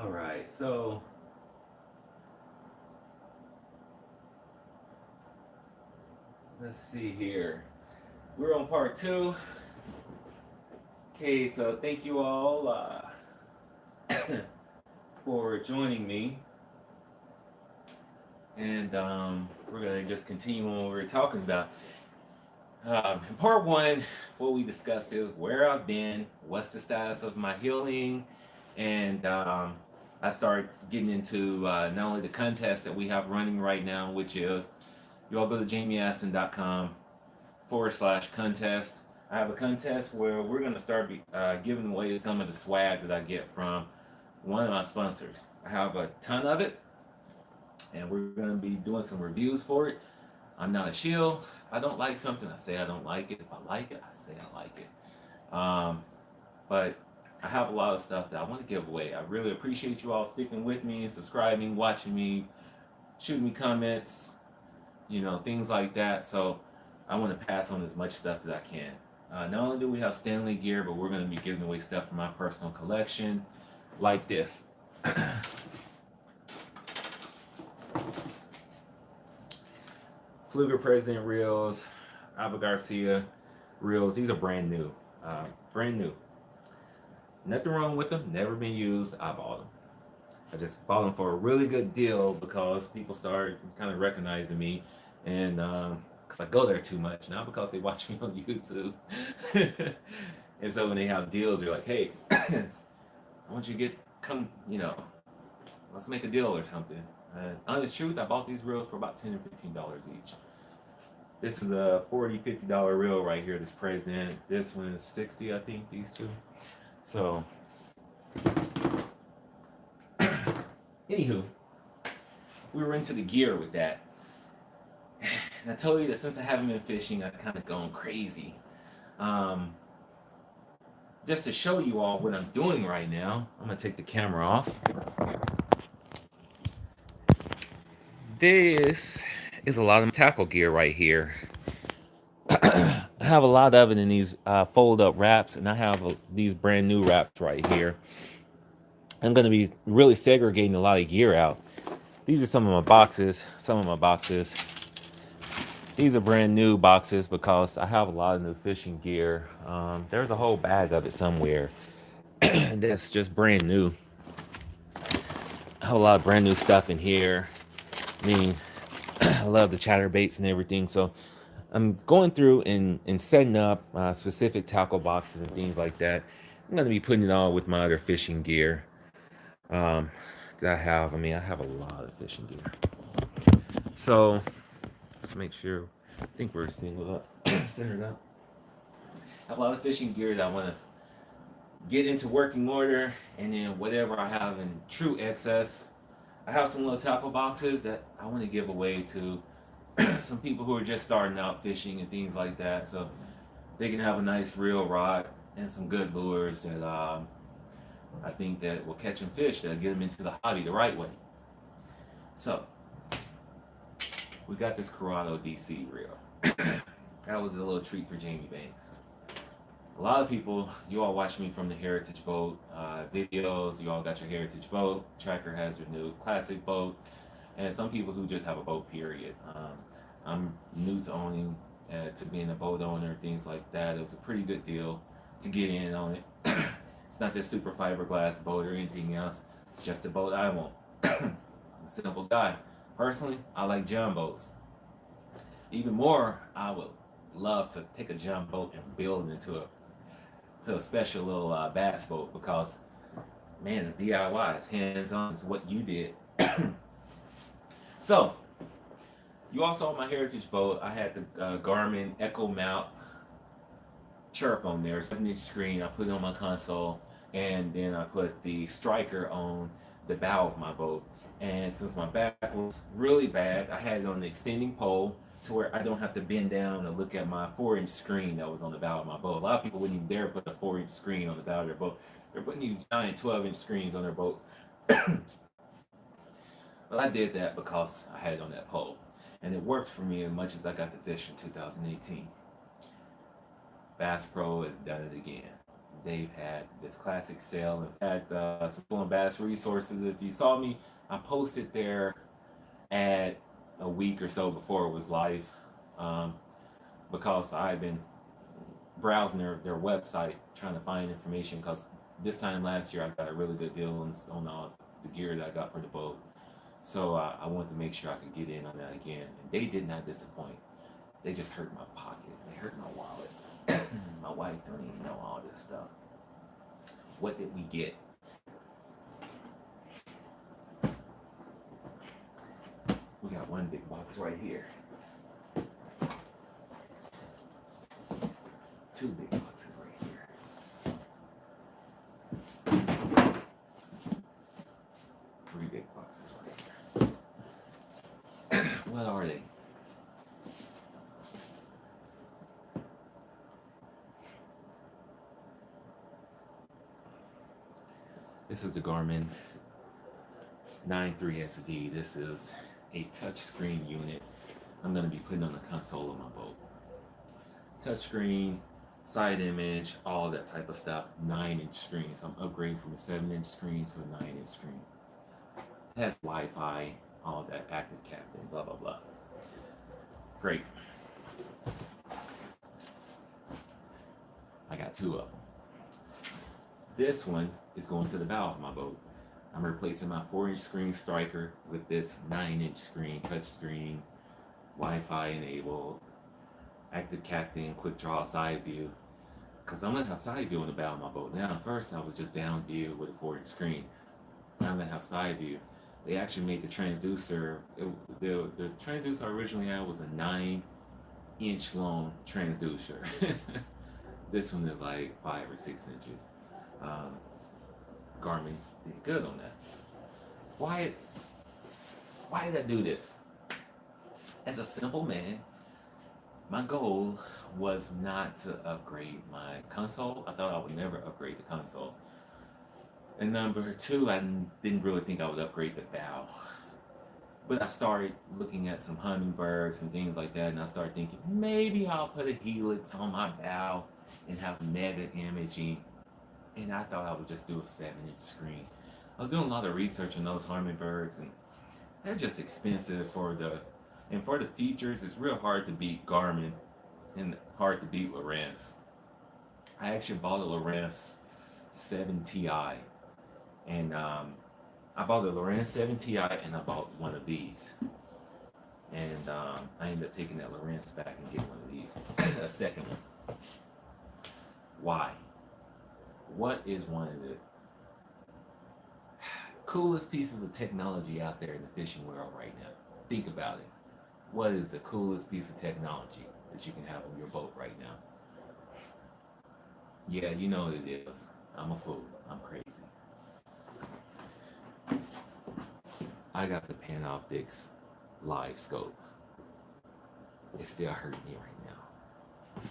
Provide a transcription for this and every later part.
All right, so let's see here. We're on part two. Okay, so thank you all for joining me, and we're gonna just continue on what we are talking about. In part one, what we discussed is where I've been, what's the status of my healing, and I started getting into not only the contest that we have running right now, which is you all go to JaimeAstin.com/contest. I have a contest where we're going to start giving away some of the swag that I get from one of my sponsors. I have a ton of it, and we're going to be doing some reviews for it. I'm not a shill. If I don't like something, I say I don't like it. If I like it, I say I like it. But I have a lot of stuff that I want to give away. I really appreciate you all sticking with me, subscribing, watching me, shooting me comments, things like that. So I want to pass on as much stuff that I can. Not only do we have Stanley gear, but we're going to be giving away stuff from my personal collection, like this. Fluger President reels, Alba Garcia reels. These are brand new. Brand new. Nothing wrong with them. Never been used. I bought them. I just bought them for a really good deal because people started kind of recognizing me, and because I go there too much, not because they watch me on YouTube. And so when they have deals, they're like, "Hey, I want you to let's make a deal or something." Honest truth, I bought these reels for about $10 or $15 each. This is a $40, $50 reel right here. This President. This one is 60, I think. These two. So, anywho, we were into the gear with that. And I told you that since I haven't been fishing, I've kind of gone crazy. Just to show you all what I'm doing right now, I'm going to take the camera off. This is a lot of tackle gear right here. I have a lot of it in these fold-up wraps, and I have these brand new wraps right here. I'm going to be really segregating a lot of gear out. These are some of my boxes. These are brand new boxes because I have a lot of new fishing gear. There's a whole bag of it somewhere that's just brand new. I have a lot of brand new stuff in here. I mean, I love the chatterbaits and everything. So I'm going through and setting up specific tackle boxes and things like that. I'm going to be putting it all with my other fishing gear. I have a lot of fishing gear. So let's make sure. I think we're centered up. I have a lot of fishing gear that I want to get into working order, and then whatever I have in true excess, I have some little tackle boxes that I want to give away to some people who are just starting out fishing and things like that, so they can have a nice reel rod and some good lures that I think that will catch them fish that'll get them into the hobby the right way. So we got this Corrado DC reel. That was a little treat for Jamie Banks. A lot of people, you all watch me from the Heritage Boat videos. You all got your Heritage Boat. Tracker has your new classic boat. And some people who just have a boat, period. I'm new to owning, to being a boat owner, things like that. It was a pretty good deal to get in on it. It's not this super fiberglass boat or anything else. It's just a boat I want. I'm a simple guy. Personally, I like jumbo boats. Even more, I would love to take a jumbo boat and build it into a special little bass boat because, man, it's DIY, it's hands-on, it's what you did. So, you all saw my Heritage boat. I had the Garmin Echo Mount Chirp on there, 7-inch screen. I put it on my console, and then I put the striker on the bow of my boat. And since my back was really bad, I had it on the extending pole to where I don't have to bend down and look at my 4-inch screen that was on the bow of my boat. A lot of people wouldn't even dare put a 4-inch screen on the bow of their boat. They're putting these giant 12-inch screens on their boats. But I did that because I had it on that pole. And it worked for me as much as I got to fish in 2018. Bass Pro has done it again. they've had this classic sale. In fact, Simple and Bass Resources, if you saw me, I posted their ad a week or so before it was live, um, because I've been browsing their website trying to find information, because this time last year I got a really good deal on all the gear that I got for the boat. So I wanted to make sure I could get in on that again. And they did not disappoint. They just hurt my pocket. They hurt my wallet. My wife don't even know all this stuff. What did we get? We got one big box right here. Two big boxes right here. Three big boxes right here. What are they? This is the Garmin 93SV. This is a touchscreen unit I'm going to be putting on the console of my boat. Touchscreen, side image, all that type of stuff. 9-inch screen. So I'm upgrading from a 7-inch screen to a 9-inch screen. It has Wi-Fi, all that, active captain, blah, blah, blah. Great. I got two of them. This one is going to the bow of my boat. I'm replacing my 4-inch screen striker with this 9-inch screen, touch screen, Wi-Fi enabled, active captain, quick draw side view. Because I'm gonna have side view on the bow of my boat. Now, at first I was just down view with a 4-inch screen. Now I'm gonna have side view. They actually made the transducer. The transducer I originally had was a 9-inch long transducer. This one is like 5 or 6 inches. Garmin did good on that. Why did I do this? As a simple man, my goal was not to upgrade my console. I thought I would never upgrade the console. And number two, I didn't really think I would upgrade the bow. But I started looking at some hummingbirds and things like that, and I started thinking maybe I'll put a helix on my bow and have mega imaging. And I thought I would just do a 7-inch screen. I was doing a lot of research on those hummingbirds, and they're just expensive for the features. It's real hard to beat Garmin and hard to beat Lowrance. I actually bought a Lowrance 7 Ti, and I bought a Lowrance 7 Ti, and I bought one of these. And I ended up taking that Lowrance back and getting one of these, a second one. Why? What is one of the coolest pieces of technology out there in the fishing world right now? Think about it. What is the coolest piece of technology that you can have on your boat right now? Yeah, you know what it is. I'm a fool. I'm crazy. I got the Panoptix Live Scope. It's still hurting me right now.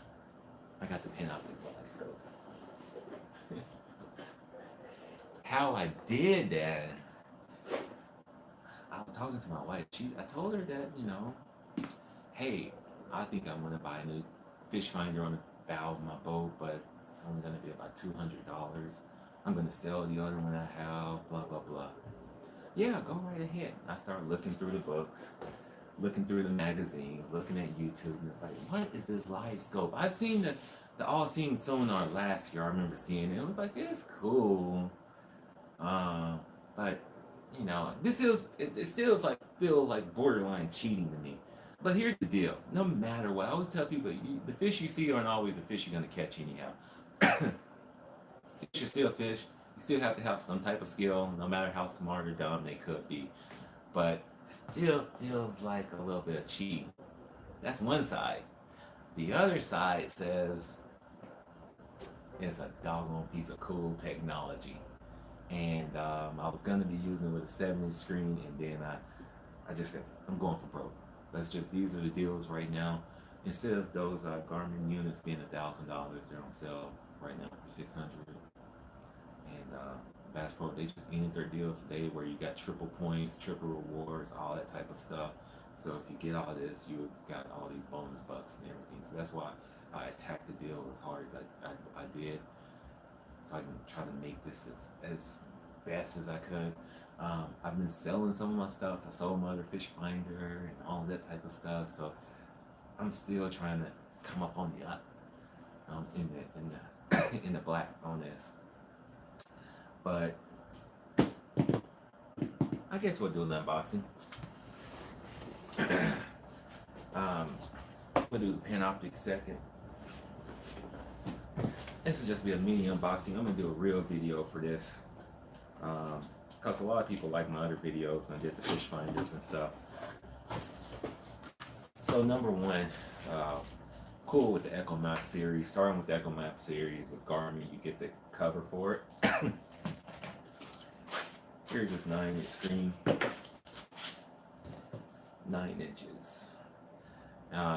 I got the Panoptix Live Scope. How I did that, I was talking to my wife. I told her that, hey, I think I'm gonna buy a new fish finder on the bow of my boat, but it's only gonna be about $200. I'm gonna sell the other one I have, blah blah blah. Yeah, go right ahead. I started looking through the books, looking through the magazines, looking at YouTube, and it's like, what is this Live Scope? I've seen the All Seeing Sonar last year. I remember seeing it. It was like, it's cool. But this is it still like feels like borderline cheating to me. But here's the deal: no matter what, I always tell people, the fish you see aren't always the fish you're gonna catch anyhow. Fish are still fish. You still have to have some type of skill, no matter how smart or dumb they could be. But it still feels like a little bit of cheating. That's one side. The other side says it's a doggone piece of cool technology. And I was gonna be using it with a 7-inch screen, and then I just said I'm going for broke. These are the deals right now. Instead of those Garmin units being $1,000, they're on sale right now for $600. And Bass Pro, they just ended their deal today where you got triple points, triple rewards, all that type of stuff. So if you get all this, you've got all these bonus bucks and everything. So that's why I attacked the deal as hard as I did. so I can try to make this as best as I could. I've been selling some of my stuff. I sold my other fish finder and all that type of stuff. So I'm still trying to come up on the up in the black on this. But I guess we'll do an unboxing. We'll do the Panoptic second. This will just be a mini unboxing. I'm gonna do a real video for this. Because a lot of people like my other videos, and I did the fish finders and stuff. So number one, cool with the Echo Map series. Starting with the Echo Map series with Garmin, you get the cover for it. Here's this 9-inch screen. 9 inches.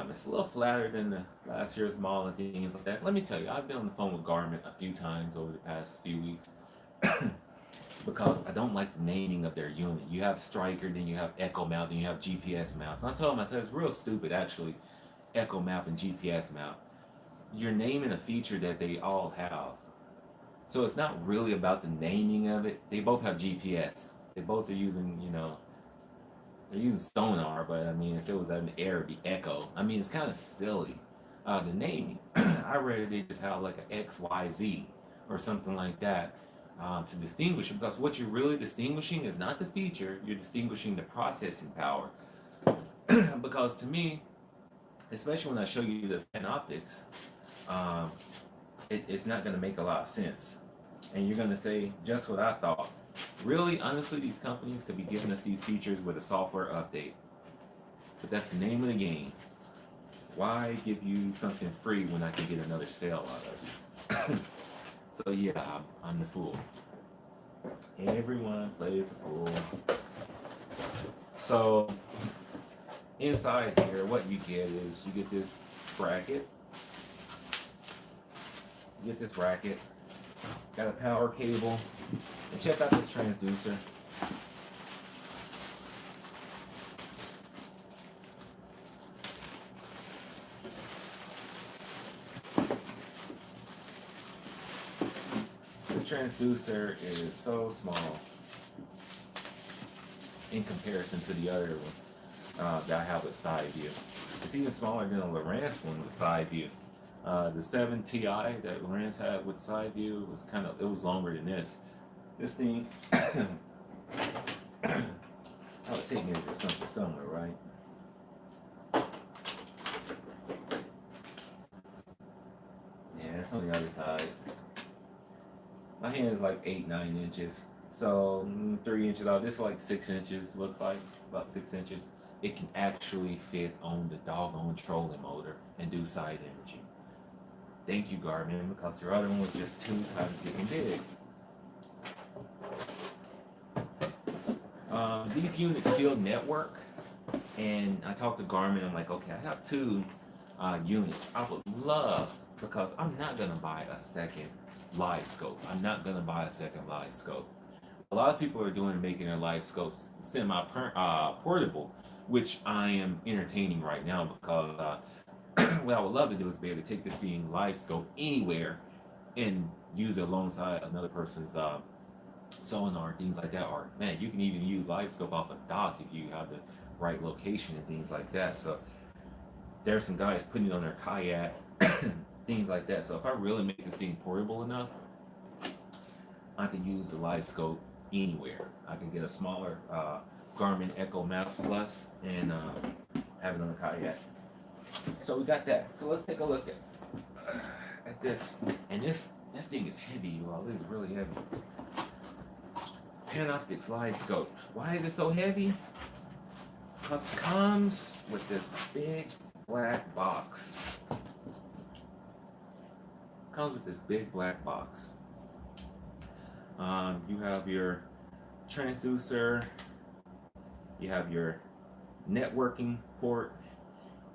It's a little flatter than the last year's model and things like that. Let me tell you, I've been on the phone with Garmin a few times over the past few weeks because I don't like the naming of their unit. You have Striker, then you have Echo Map, then you have GPS Maps. I told them, I said, it's real stupid actually, Echo Map and GPS Map. You're naming a feature that they all have. So it's not really about the naming of it. They both have GPS. They both are using, they're using sonar, but I mean, if it was in the air, it'd be echo. I mean, it's kind of silly, the naming. I read they just have like an XYZ or something like that to distinguish it, because what you're really distinguishing is not the feature, you're distinguishing the processing power. Because to me, especially when I show you the Panoptics, it's not going to make a lot of sense. And you're going to say, just what I thought. Really, honestly, these companies could be giving us these features with a software update. But that's the name of the game. Why give you something free when I can get another sale out of it? So yeah, I'm the fool. Everyone plays a fool. So inside here, what you get is you get this bracket. Got a power cable. And check out this transducer. This transducer is so small in comparison to the other one that I have with side view. It's even smaller than a Lowrance one with side view. The 7 Ti that Lowrance had with side view was it was longer than this. This thing, that would take me to something similar, right? Yeah, it's on the other side. My hand is like 8-9 inches, so 3 inches out. This is like 6 inches, looks like about 6 inches. It can actually fit on the doggone trolling motor and do side imaging. Thank you, Garmin, because your other one was just too freaking big. These units still network, and I talked to Garmin. I'm like, okay, I have 2 units. I would love, because I'm not gonna buy a second live scope. A lot of people are making their live scopes semi-portable, which I am entertaining right now because what I would love to do is be able to take this thing live scope anywhere and use it alongside another person's sonar, things like that. Or man, you can even use live scope off a dock if you have the right location and things like that. So there's some guys putting it on their kayak, things like that. So if I really make this thing portable enough, I can use the live scope anywhere. I can get a smaller Garmin Echo Map Plus and have it on the kayak. So we got that. So let's take a look at this. And this thing is heavy, you all. It is really heavy. Panoptics live scope. Why is it so heavy? Because it comes with this big black box. You have your transducer, you have your networking port,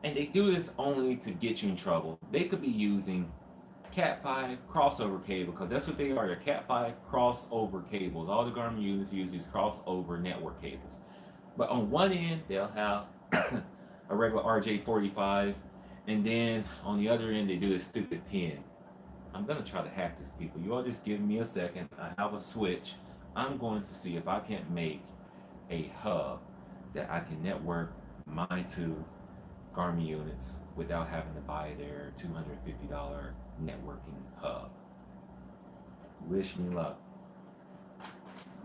and they do this only to get you in trouble. They could be using Cat5 crossover cable, because that's what they are. They're Cat5 crossover cables. All the Garmin units use these crossover network cables. But on one end, they'll have a regular RJ45, and then on the other end, they do a stupid pin. I'm gonna try to hack this, people. You all just give me a second. I have a switch. I'm going to see if I can't make a hub that I can network mine to Garmin units without having to buy their $250 networking hub. Wish me luck.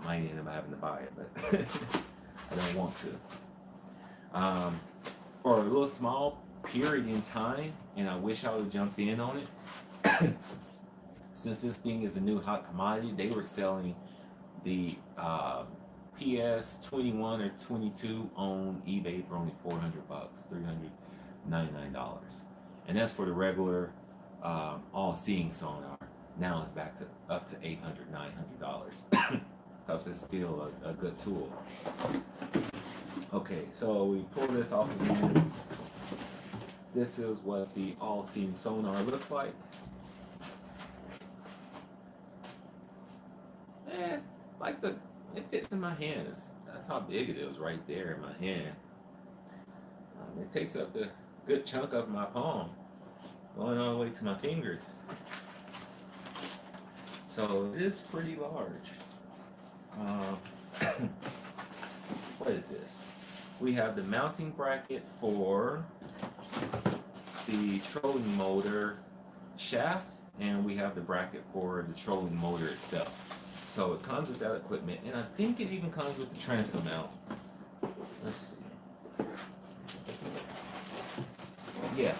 Might end up having to buy it, but I don't want to. For a little small period in time, and I wish I would have jumped in on it. Since this thing is a new hot commodity, they were selling the PS 21 or 22 on eBay for only $400, $399, and that's for the regular all-seeing sonar. Now it's back to up to $800, $900 because it's still a good tool. Okay, so we pull this off again. This is what the all-seeing sonar looks like. It fits in my hand. That's how big it is right there in my hand. It takes up the good chunk of my palm, going all the way to my fingers. So it is pretty large. What is this? We have the mounting bracket for the trolling motor shaft, and we have the bracket for the trolling motor itself. So it comes with that equipment, and I think it even comes with the transom mount. Let's see. Yeah.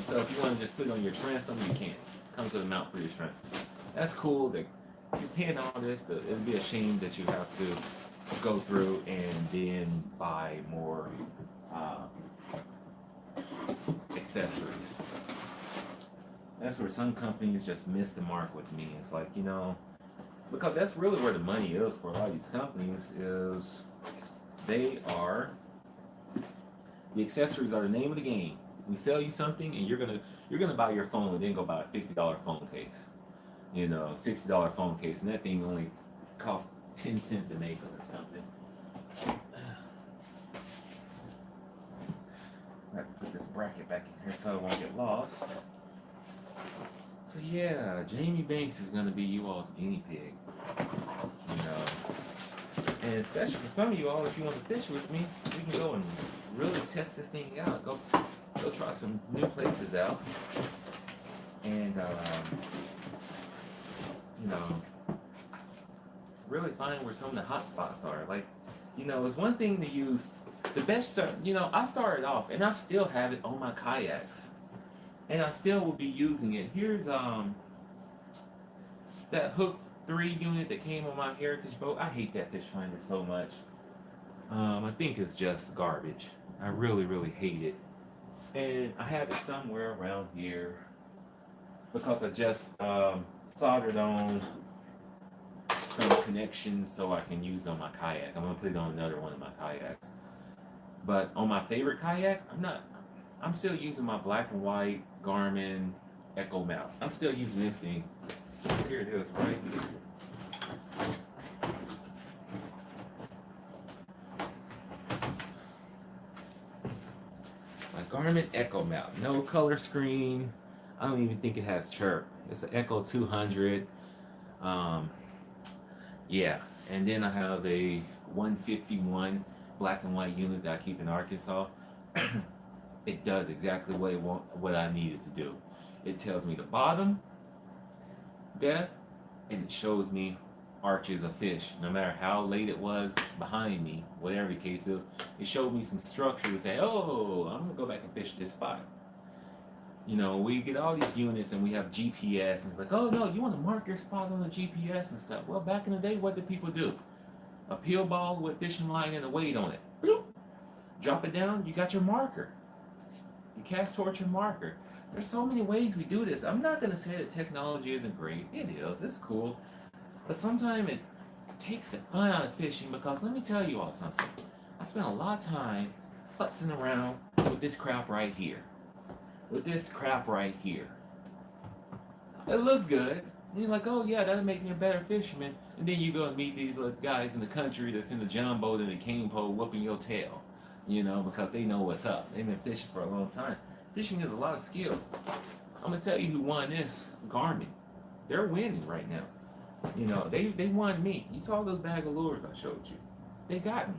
So if you want to just put it on your transom, you can. It comes with a mount for your transom. That's cool. That you're paying all this. It'd be a shame that you have to go through and then buy more accessories. That's where some companies just miss the mark with me. It's like, because that's really where the money is for a lot of these companies, is the accessories are the name of the game. We sell you something and you're gonna buy your phone and then go buy a $50 phone case. $60 phone case, and that thing only costs 10 cents to make it or something. I have to put this bracket back in here so I won't get lost. So yeah, Jamie Banks is gonna be you all's guinea pig. And especially for some of you all, if you want to fish with me, we can go and really test this thing out. Go try some new places out. And really find where some of the hot spots are. Like, it's one thing to use the best. I started off, and I still have it on my kayaks, and I still will be using it. Here's that Hook 3 unit that came on my Heritage boat. I hate that fish finder so much. I think it's just garbage. I really, really hate it. And I have it somewhere around here because I just soldered on some connections so I can use it on my kayak. I'm gonna put it on another one of my kayaks. But on my favorite kayak, I'm still using my black and white Garmin Echo mount. I'm still using this thing. Here it is, right here. My Garmin Echo mount. No color screen. I don't even think it has chirp. It's an Echo 200. Yeah. And then I have a 151 black and white unit that I keep in Arkansas. It does exactly what I needed to do. It tells me the bottom depth, and it shows me arches of fish. No matter how late it was behind me, whatever the case is, it showed me some structure to say, oh, I'm gonna go back and fish this spot. We get all these units and we have GPS, and it's like, oh no, you want to mark your spot on the GPS and stuff. Well, back in the day, what did people do? A peel ball with fishing line and a weight on it. Bloop. Drop it down, you got your marker. You cast towards your marker. There's so many ways we do this. I'm not going to say that technology isn't great. It is. It's cool. But sometimes it takes the fun out of fishing, because let me tell you all something. I spent a lot of time futzing around with this crap right here. It looks good. And you're like, oh yeah, that'll make me a better fisherman. And then you go and meet these little guys in the country that's in the john boat and the cane pole whooping your tail. Because they know what's up. They've been fishing for a long time. Fishing is a lot of skill. I'm gonna tell you who won this. Garmin. They're winning right now. You know, they won me. You saw those bag of lures I showed you. They got me.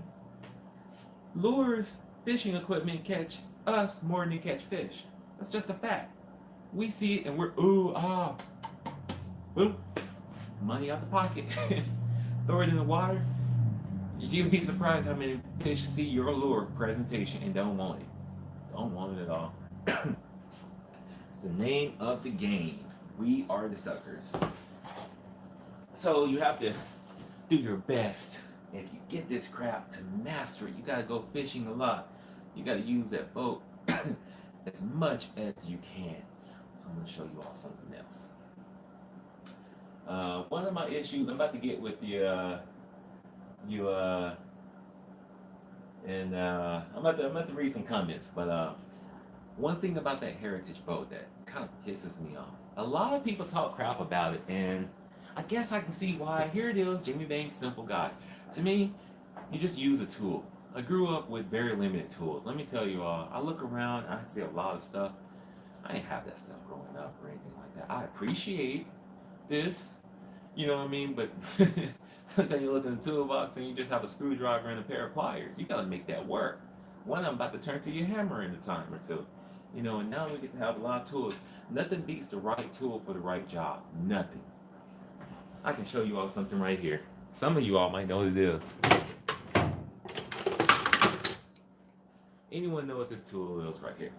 Lures, fishing equipment catch us more than they catch fish. That's just a fact. We see it and we're ooh ah, boom, money out the pocket. Throw it in the water. You'd be surprised how many fish see your lure presentation and don't want it. Don't want it at all. It's the name of the game. We are the suckers. So you have to do your best. If you get this crap to master it, you gotta go fishing a lot. You gotta use that boat as much as you can. So I'm gonna show you all something else. One of my issues I'm about to get with I'm about to read some comments, but one thing about that heritage boat that kind of pisses me off. A lot of people talk crap about it, and I guess I can see why. Here it is, Jamie Banks, simple guy. To me, you just use a tool. I grew up with very limited tools. Let me tell you all, I look around, I see a lot of stuff. I ain't have that stuff growing up or anything like that. I appreciate this, you know what I mean? But sometimes you look in the toolbox and you just have a screwdriver and a pair of pliers. You gotta make that work. One, I'm about to turn to your hammer in a time or two. You know, and now we get to have a lot of tools. Nothing beats the right tool for the right job. Nothing. I can show you all something right here. Some of you all might know what it is. Anyone know what this tool is right here?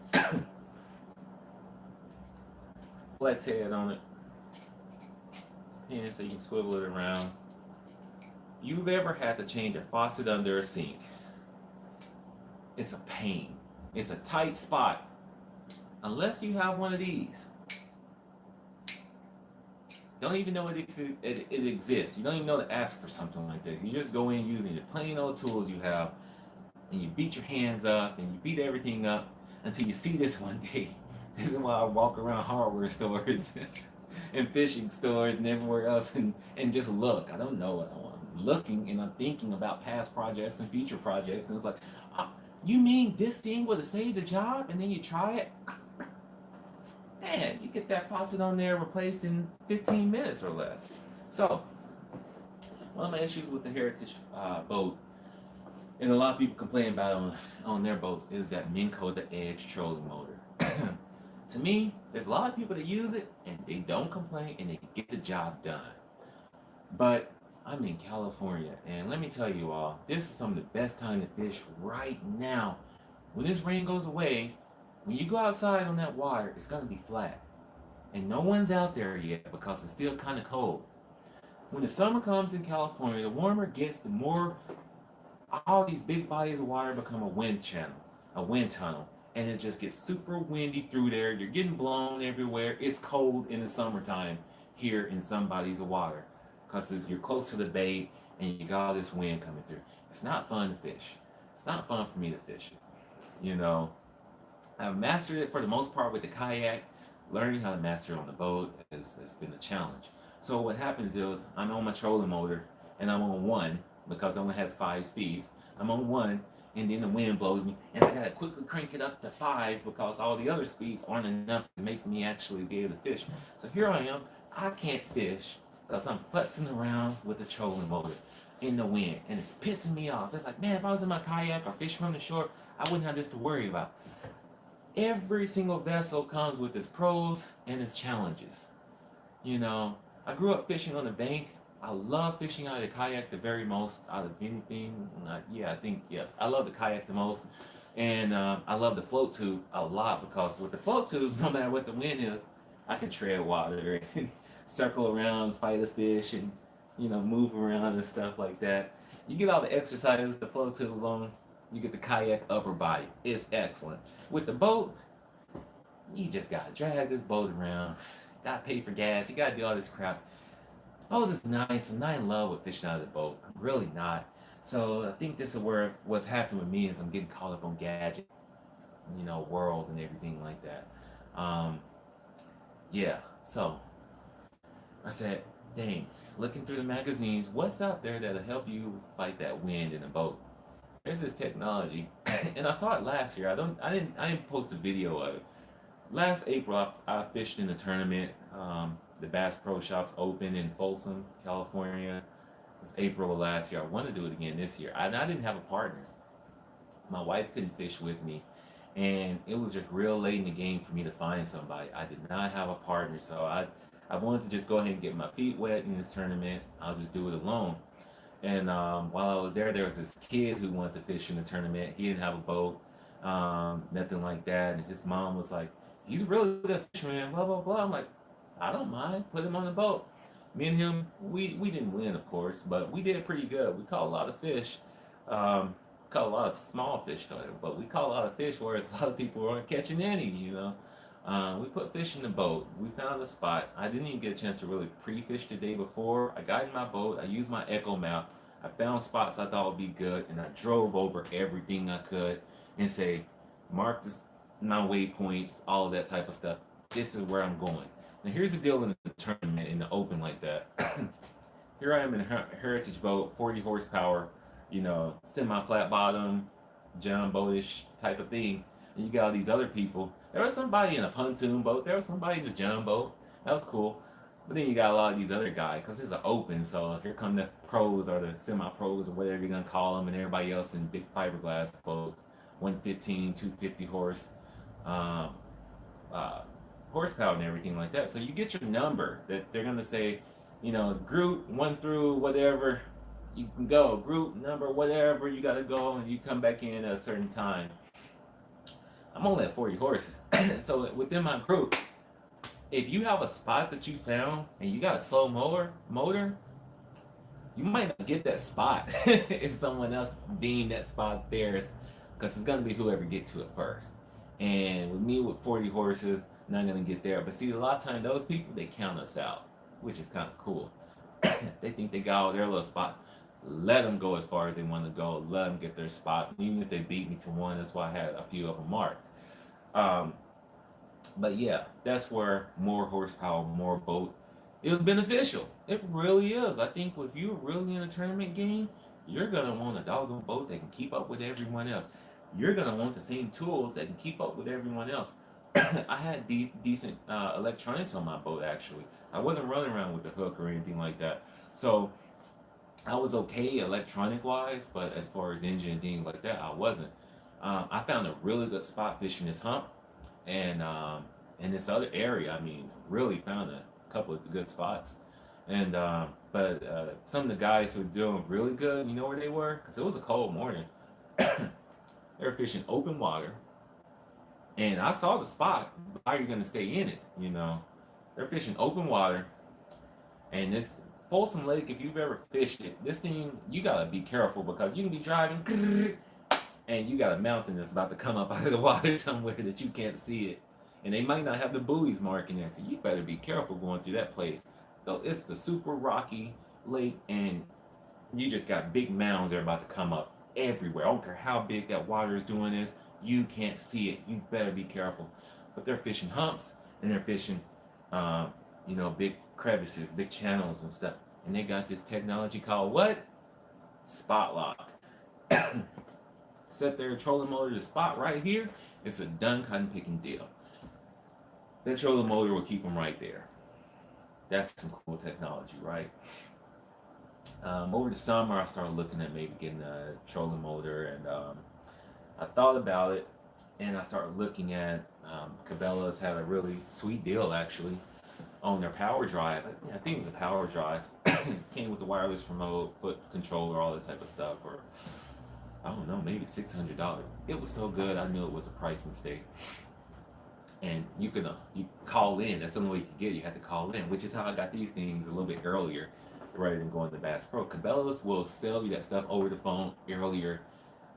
Flex head on it. Pin so you can swivel it around. You've ever had to change a faucet under a sink? It's a pain. It's a tight spot. Unless you have one of these. Don't even know it exists. You don't even know to ask for something like that. You just go in using the plain old tools you have, and you beat your hands up, and you beat everything up until you see this one day. This is why I walk around hardware stores and fishing stores and everywhere else and just look. I don't know what I want. I'm looking and I'm thinking about past projects and future projects, and it's like, oh, you mean this thing would have saved the job? And then you try it. Man, you get that faucet on there replaced in 15 minutes or less. So, one of my issues with the Heritage boat, and a lot of people complain about it on their boats, is that Minn Kota Edge trolling motor. To me, there's a lot of people that use it, and they don't complain, and they get the job done. But I'm in California, and let me tell you all, this is some of the best time to fish right now. When this rain goes away, when you go outside on that water, it's going to be flat. And no one's out there yet because it's still kind of cold. When the summer comes in California, the warmer it gets, the more all these big bodies of water become a wind channel, a wind tunnel. And it just gets super windy through there. You're getting blown everywhere. It's cold in the summertime here in some bodies of water because you're close to the bay and you got all this wind coming through. It's not fun to fish. It's not fun for me to fish it. You know, I've mastered it for the most part with the kayak. Learning how to master it on the boat has been a challenge. So what happens is I'm on my trolling motor and I'm on 1 because it only has 5 speeds. I'm on 1 and then the wind blows me and I gotta quickly crank it up to 5 because all the other speeds aren't enough to make me actually be able to fish. So here I am. I can't fish because I'm futzing around with the trolling motor in the wind and it's pissing me off. It's like, man, if I was in my kayak or fishing from the shore, I wouldn't have this to worry about. Every single vessel comes with its pros and its challenges. You know, I grew up fishing on the bank. I love fishing out of the kayak the very most out of anything. I love the kayak the most. And I love the float tube a lot because with the float tube, no matter what the wind is, I can tread water and circle around, fight a fish, and, you know, move around and stuff like that. You get all the exercises with the float tube on. You get the kayak upper body. It's excellent. With the boat, you just gotta drag this boat around. Gotta pay for gas. You gotta do all this crap. Boat is nice. I'm not in love with fishing out of the boat. I'm really not. So I think this is where what's happening with me is I'm getting caught up on gadget, you know, world and everything like that. Yeah. So I said, dang, looking through the magazines, what's out there that'll help you fight that wind in a boat? There's this technology, and I saw it last year. I didn't post a video of it, Last April, I fished in a tournament. The Bass Pro Shops open in Folsom, California. It was April of last year. I want to do it again this year. I didn't have a partner. My wife couldn't fish with me, and it was just real late in the game for me to find somebody. I did not have a partner, so I wanted to just go ahead and get my feet wet in this tournament. I'll just do it alone. And while I was there was this kid who wanted to fish in the tournament. He didn't have a boat, nothing like that. And his mom was like, "He's a really good fisherman." Blah blah blah. I'm like, "I don't mind. Put him on the boat." Me and him, we didn't win, of course, but we did pretty good. We caught a lot of fish. Caught a lot of small fish, but we caught a lot of fish, whereas a lot of people weren't catching any. We put fish in the boat. We found a spot. I didn't even get a chance to really pre-fish the day before. I got in my boat. I used my Echo map. I found spots I thought would be good, and I drove over everything I could and say, mark this, my waypoints, all of that type of stuff. This is where I'm going. Now here's the deal in the tournament, in the open like that. Here I am in a heritage boat, 40 horsepower, semi-flat bottom, John boatish type of thing. And you got all these other people. There was somebody in a pontoon boat. There was somebody in a John boat. That was cool. But then you got a lot of these other guys, because it's an open. So here come the pros or the semi-pros or whatever you're gonna call them, and everybody else in big fiberglass boats, 115, 250 horse. Um, uh, Horsepower and everything like that. So you get your number that they're gonna say, group 1 through whatever, you can go. Group number whatever, you gotta go, and you come back in at a certain time. I'm only at 40 horses, so within my group, if you have a spot that you found and you got a slow motor, you might not get that spot if someone else deemed that spot theirs, because it's gonna be whoever get to it first. And with me with 40 horses, not gonna get there. But see, a lot of times those people, they count us out, which is kind of cool. They think they got all their little spots. Let them go as far as they want to go. Let them get their spots. And even if they beat me to one, that's why I had a few of them marked. Um, but yeah, that's where more horsepower, more boat is beneficial. It really is. I think if you're really in a tournament game, you're gonna want a doggone boat that can keep up with everyone else. You're gonna want the same tools that can keep up with everyone else. I had decent electronics on my boat actually. I wasn't running around with the hook or anything like that. So I was okay electronic wise, but as far as engine and things like that, I wasn't. I found a really good spot fishing this hump, and in this other area, I mean, really found a couple of good spots. And but some of the guys who were doing really good, you know where they were? Because it was a cold morning. They were fishing open water, and I saw the spot. But how are you going to stay in it? They're fishing open water, and this Folsom Lake, if you've ever fished it, this thing, you gotta be careful because you can be driving and you got a mountain that's about to come up out of the water somewhere that you can't see it. And they might not have the buoys marking there, so you better be careful going through that place. Though it's a super rocky lake, and you just got big mounds that are about to come up everywhere. I don't care how big that water is doing this, you can't see it. You better be careful. But they're fishing humps, and they're fishing, big crevices, big channels and stuff. And they got this technology called what? Spot lock. Set their trolling motor to spot right here. It's a done cotton picking deal. That trolling motor will keep them right there. That's some cool technology, right? Over the summer, I started looking at maybe getting a trolling motor, and I thought about it, and I started looking at Cabela's had a really sweet deal actually on their power drive. I think it was a power drive. Came with the wireless remote, foot controller, all this type of stuff, or I don't know, maybe $600. It was so good, I knew it was a price mistake. And you call in. That's the only way you could get it. You had to call in, which is how I got these things a little bit earlier, rather than going to Bass Pro. Cabela's will sell you that stuff over the phone earlier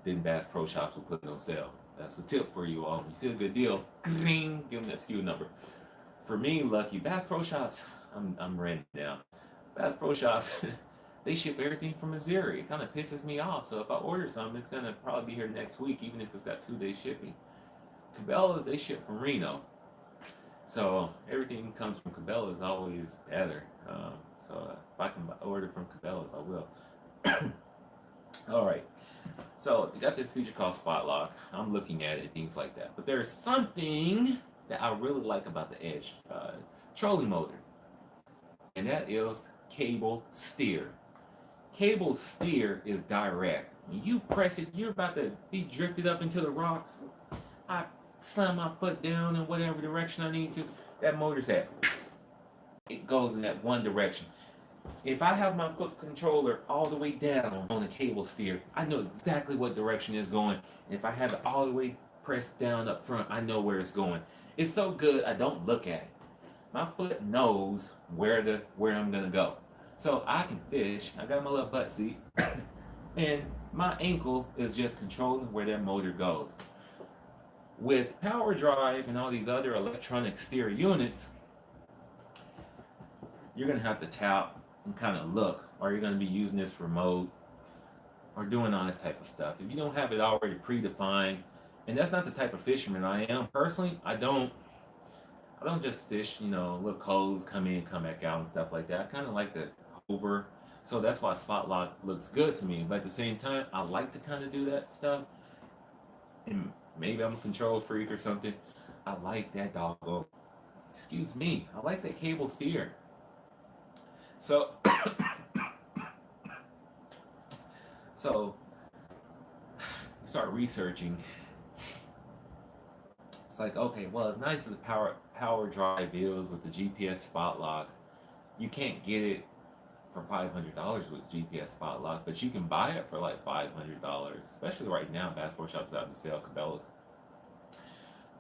than Bass Pro Shops will put it on sale. That's a tip for you all. When you see a good deal, give them that SKU number. For me, lucky Bass Pro Shops, I'm renting now. Bass Pro Shops, they ship everything from Missouri. It kind of pisses me off. So if I order something, it's gonna probably be here next week, even if it's got 2 day shipping. Cabela's, they ship from Reno, so everything comes from Cabela's always better. So if I can order from Cabela's, I will. All right. So you got this feature called Spot Lock. I'm looking at it, things like that. But there's something that I really like about the Edge trolling motor, and that is cable steer. Cable steer is direct. When you press it, you're about to be drifted up into the rocks. I slam my foot down in whatever direction I need to. That motor's at, it goes in that one direction. If I have my foot controller all the way down on a cable steer, I know exactly what direction it's going. And if I have it all the way pressed down up front, I know where it's going. It's so good I don't look at it. My foot knows where I'm gonna go. So I can fish. I got my little butt seat, and my ankle is just controlling where that motor goes. With power drive and all these other electronic steer units, you're gonna have to tap and kind of look, or you're gonna be using this remote or doing all this type of stuff. If you don't have it already predefined, and that's not the type of fisherman I am personally. I don't just fish, little codes come in, come back out and stuff like that. I kind of like to hover. So that's why spot lock looks good to me. But at the same time, I like to kind of do that stuff. And maybe I'm a control freak or something. I like that doggone, excuse me, I like that cable steer. So, so start researching. It's like, okay, well, as nice as the power drive is with the GPS spot lock, you can't get it for $500 with GPS spot lock, but you can buy it for like $500, especially right now. Bass Pro Shops out to sell Cabela's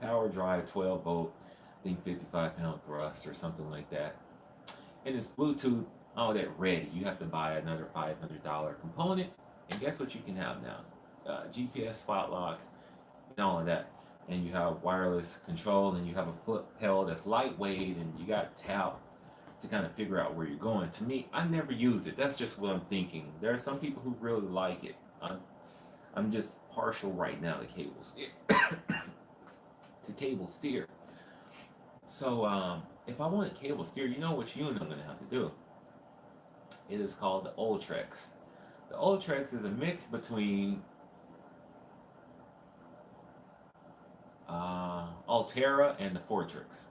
power drive 12 volt, I think 55-pound thrust or something like that. And it's Bluetooth, all that ready. You have to buy another $500 component, and guess what you can have now? GPS spot lock and all of that. And you have wireless control, and you have a foot pedal that's lightweight, and you got tap to kind of figure out where you're going. To me, I never used it. That's just what I'm thinking. There are some people who really like it. I'm just partial right now to cable steer. to cable steer. So if I want a cable steer, you know which unit I'm going to have to do. It is called the Ultrex. The Ultrex is a mix between Altera and the Fortrix.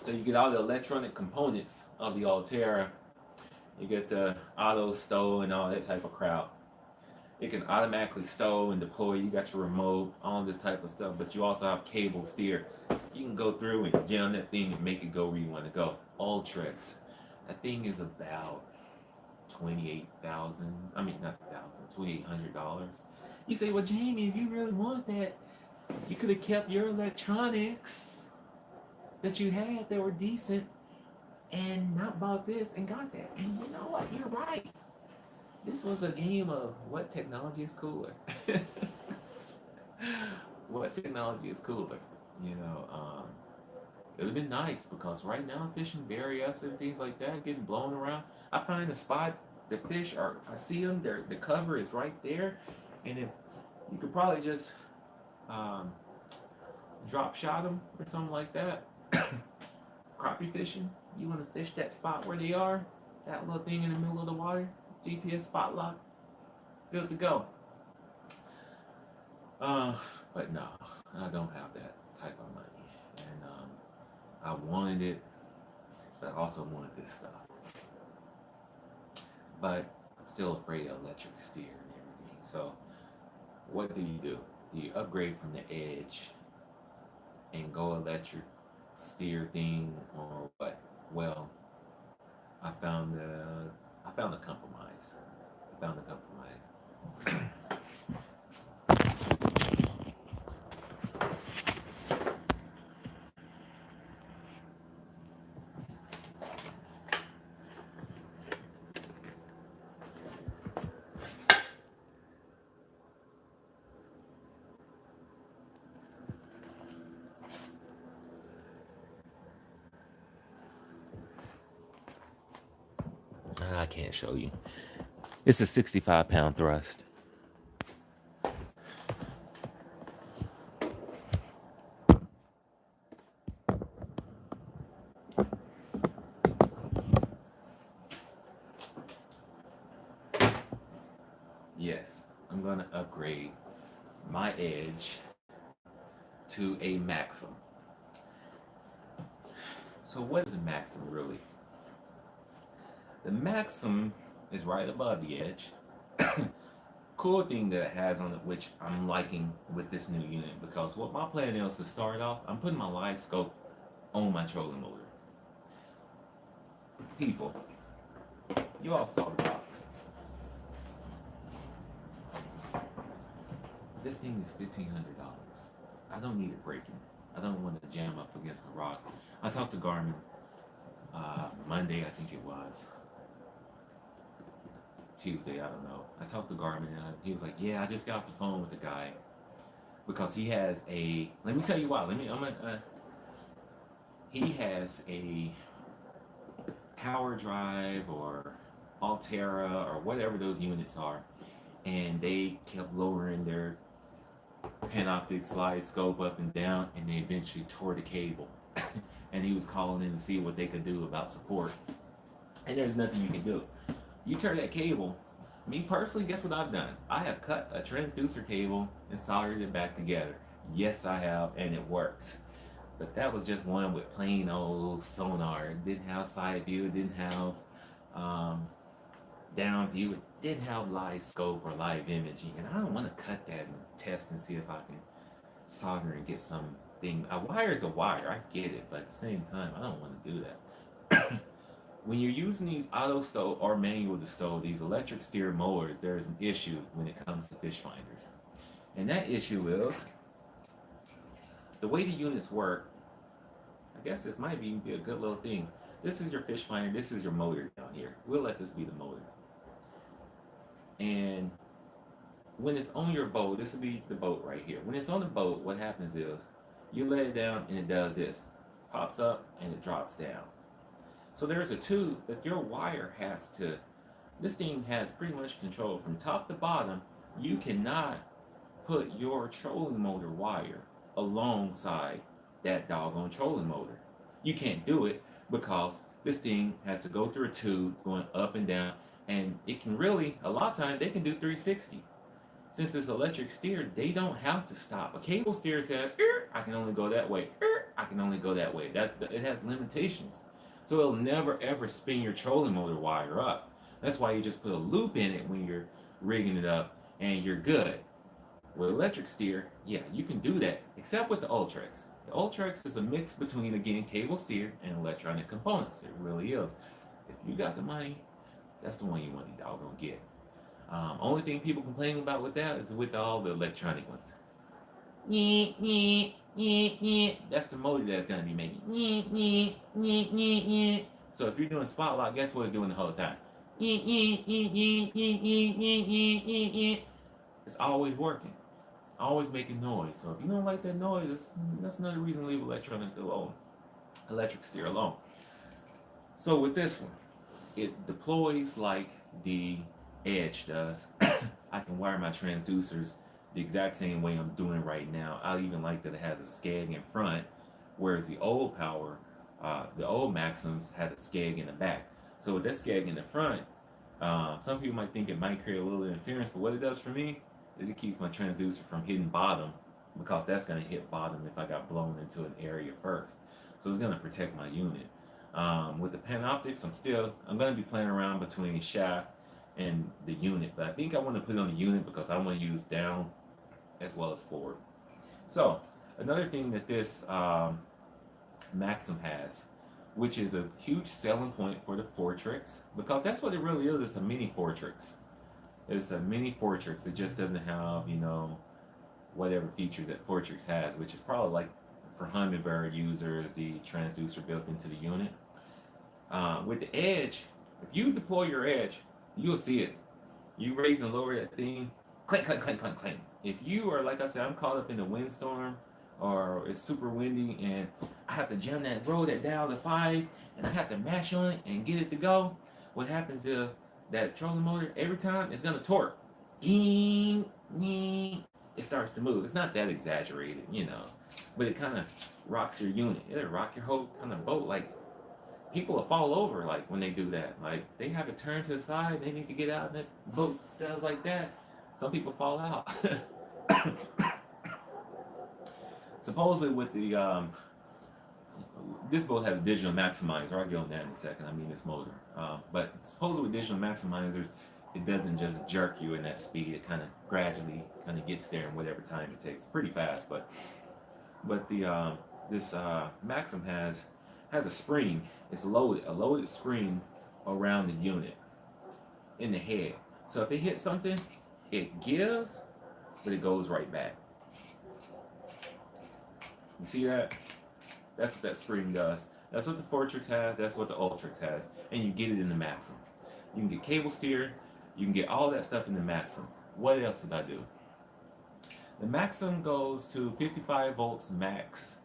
So you get all the electronic components of the Altera. You get the auto stow and all that type of crap. It can automatically stow and deploy. You got your remote, all this type of stuff. But you also have cable steer. You can go through and jam that thing and make it go where you want to go. Ultrex. That thing is about $28,000. I mean, not $2,800. You say, well, Jamie, if you really want that, you could have kept your electronics that you had that were decent and not bought this and got that. And you know what? You're right. This was a game of what technology is cooler. What technology is cooler? It would have been nice because right now fishing Berryessa and things like that, getting blown around. I find a spot, the fish are, I see them, the cover is right there, and if you could probably just drop shot them or something like that. Crappie fishing, you want to fish that spot where they are, that little thing in the middle of the water, GPS spot lock, good to go. But no, I don't have that type of money, and I wanted it, but I also wanted this stuff. But I'm still afraid of electric steer and everything. So what do? Do you upgrade from the Edge and go electric steer thing, or what? Well, I found a compromise. I found a compromise. I can't show you. It's a 65-pound thrust. Yes, I'm going to upgrade my Edge to a Maxim. So what is a Maxim really? The Maxim is right above the edge. Cool thing that it has on it, which I'm liking with this new unit, because what my plan is to start off, I'm putting my live scope on my trolling motor. People, you all saw the box. This thing is $1,500. I don't need it breaking. I don't want to jam up against a rock. I talked to Garmin Monday, I think it was. Tuesday, I don't know. I talked to Garmin and he was like, "Yeah, I just got off the phone with the guy because he has a. Let me tell you why. He has a power drive or Altera or whatever those units are, and they kept lowering their Panoptic slide scope up and down, and they eventually tore the cable. And he was calling in to see what they could do about support. And there's nothing you can do. You tear that cable. Me personally, guess what I've done? I have cut a transducer cable and soldered it back together. Yes, I have, and it works. But that was just one with plain old sonar. It didn't have side view. It didn't have down view. It didn't have live scope or live imaging. And I don't want to cut that and test and see if I can solder and get something. A wire is a wire. I get it. But at the same time, I don't want to do that. When you're using these auto stow or manual to stow, these electric steer mowers, there is an issue when it comes to fish finders. And that issue is the way the units work. I guess this might be a good little thing. This is your fish finder. This is your motor down here. We'll let this be the motor. And when it's on your boat, this will be the boat right here. When it's on the boat, what happens is you let it down and it does this. Pops up and it drops down. So there's a tube that your wire has to, this thing has pretty much control from top to bottom. You cannot put your trolling motor wire alongside that doggone trolling motor. You can't do it because this thing has to go through a tube going up and down, and it can really, a lot of times they can do 360. Since it's electric steer, they don't have to stop. A cable steer says, I can only go that way, I can only go that way. It has limitations. So it'll never ever spin your trolling motor wire up. That's why you just put a loop in it when you're rigging it up and you're good. With electric steer, yeah, you can do that, except with the Ultrex. The Ultrex is a mix between, again, cable steer and electronic components. It really is. If you got the money, that's the one you want to doggone get. Only thing people complain about with that is with all the electronic ones. That's the motor that's going to be making. So if you're doing spot lock, guess what it's doing the whole time? It's always working. Always making noise. So if you don't like that noise, that's another reason to leave electric steer alone. So with this one, it deploys like the Edge does. I can wire my transducers the exact same way I'm doing right now. I even like that it has a skeg in front, whereas the old the old Maxims had a skeg in the back. So with that skeg in the front, some people might think it might create a little interference, but what it does for me is it keeps my transducer from hitting bottom, because that's going to hit bottom if I got blown into an area first. So it's going to protect my unit. With the Panoptics, I'm going to be playing around between shaft and the unit, but I think I want to put it on the unit because I want to use down as well as forward. So another thing that this Maxim has, which is a huge selling point for the Fortrix, because that's what it really is. It's a mini Fortrix. It's a mini Fortrix. It just doesn't have, whatever features that Fortrix has, which is probably like for Humminbird users, the transducer built into the unit. With the Edge, if you deploy your Edge, you'll see it. You raise and lower that thing, clank, clank, clank, clank, clank. If you are, like I said, I'm caught up in a windstorm or it's super windy and I have to jam that dial to 5 and I have to mash on it and get it to go, what happens is that trolling motor, every time it's going to torque. It starts to move. It's not that exaggerated, but it kind of rocks your unit. It'll rock your whole kind of boat. Like, people will fall over like when they do that. Like, they have it turned to the side, they need to get out, and that boat does like that. Some people fall out. Supposedly with the this boat has a digital maximizer. I'll get on that in a second. I mean this motor. But supposedly with digital maximizers, it doesn't just jerk you in that speed. It kind of gradually kind of gets there in whatever time it takes. Pretty fast, but the this Maxim has a spring. It's a loaded spring around the unit in the head. So if it hits something, it gives, but it goes right back. You see that? That's what that spring does. That's what the Fortrix has. That's what the Ultrix has. And you get it in the Maxim. You can get cable steer. You can get all that stuff in the Maxim. What else did I do? The Maxim goes to 55 volts max.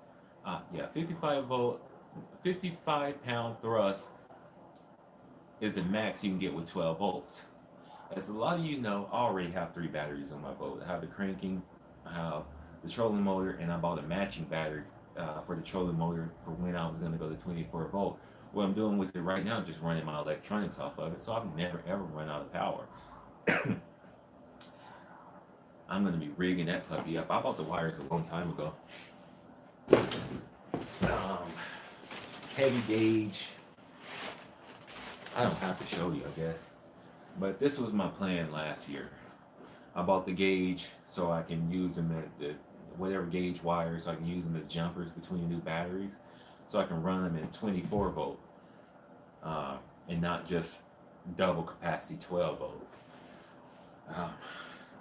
55 volt, 55 pound thrust is the max you can get with 12 volts. As a lot of you know, I already have 3 batteries on my boat. I have the cranking, I have the trolling motor, and I bought a matching battery for the trolling motor for when I was going to go to 24 volt. What I'm doing with it right now is just running my electronics off of it, so I've never ever run out of power. I'm going to be rigging that puppy up. I bought the wires a long time ago. Heavy gauge. I don't have to show you, I guess. But this was my plan last year. I bought the gauge so I can use them at the whatever gauge wires, so I can use them as jumpers between new batteries, so I can run them in 24 volt and not just double capacity 12 volt.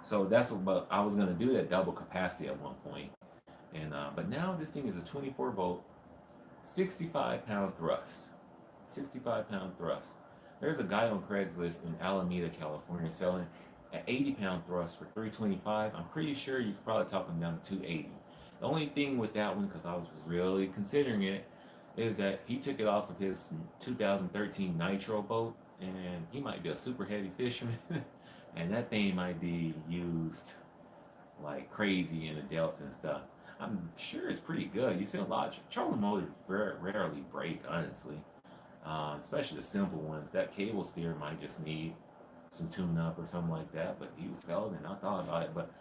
So that's what I was gonna do, that double capacity at one point, and but now this thing is a 24 volt, 65 pound thrust, 65 pound thrust. There's a guy on Craigslist in Alameda, California, selling at 80 pound thrust for $325. I'm pretty sure you could probably talk them down to 280. The only thing with that one, because I was really considering it, is that he took it off of his 2013 Nitro boat, and he might be a super heavy fisherman, and that thing might be used like crazy in the delta and stuff. I'm sure it's pretty good. You see a lot of trolling motors rarely break, honestly. Especially the simple ones. That cable steer might just need some tune up or something like that, but he was selling it and I thought about it. But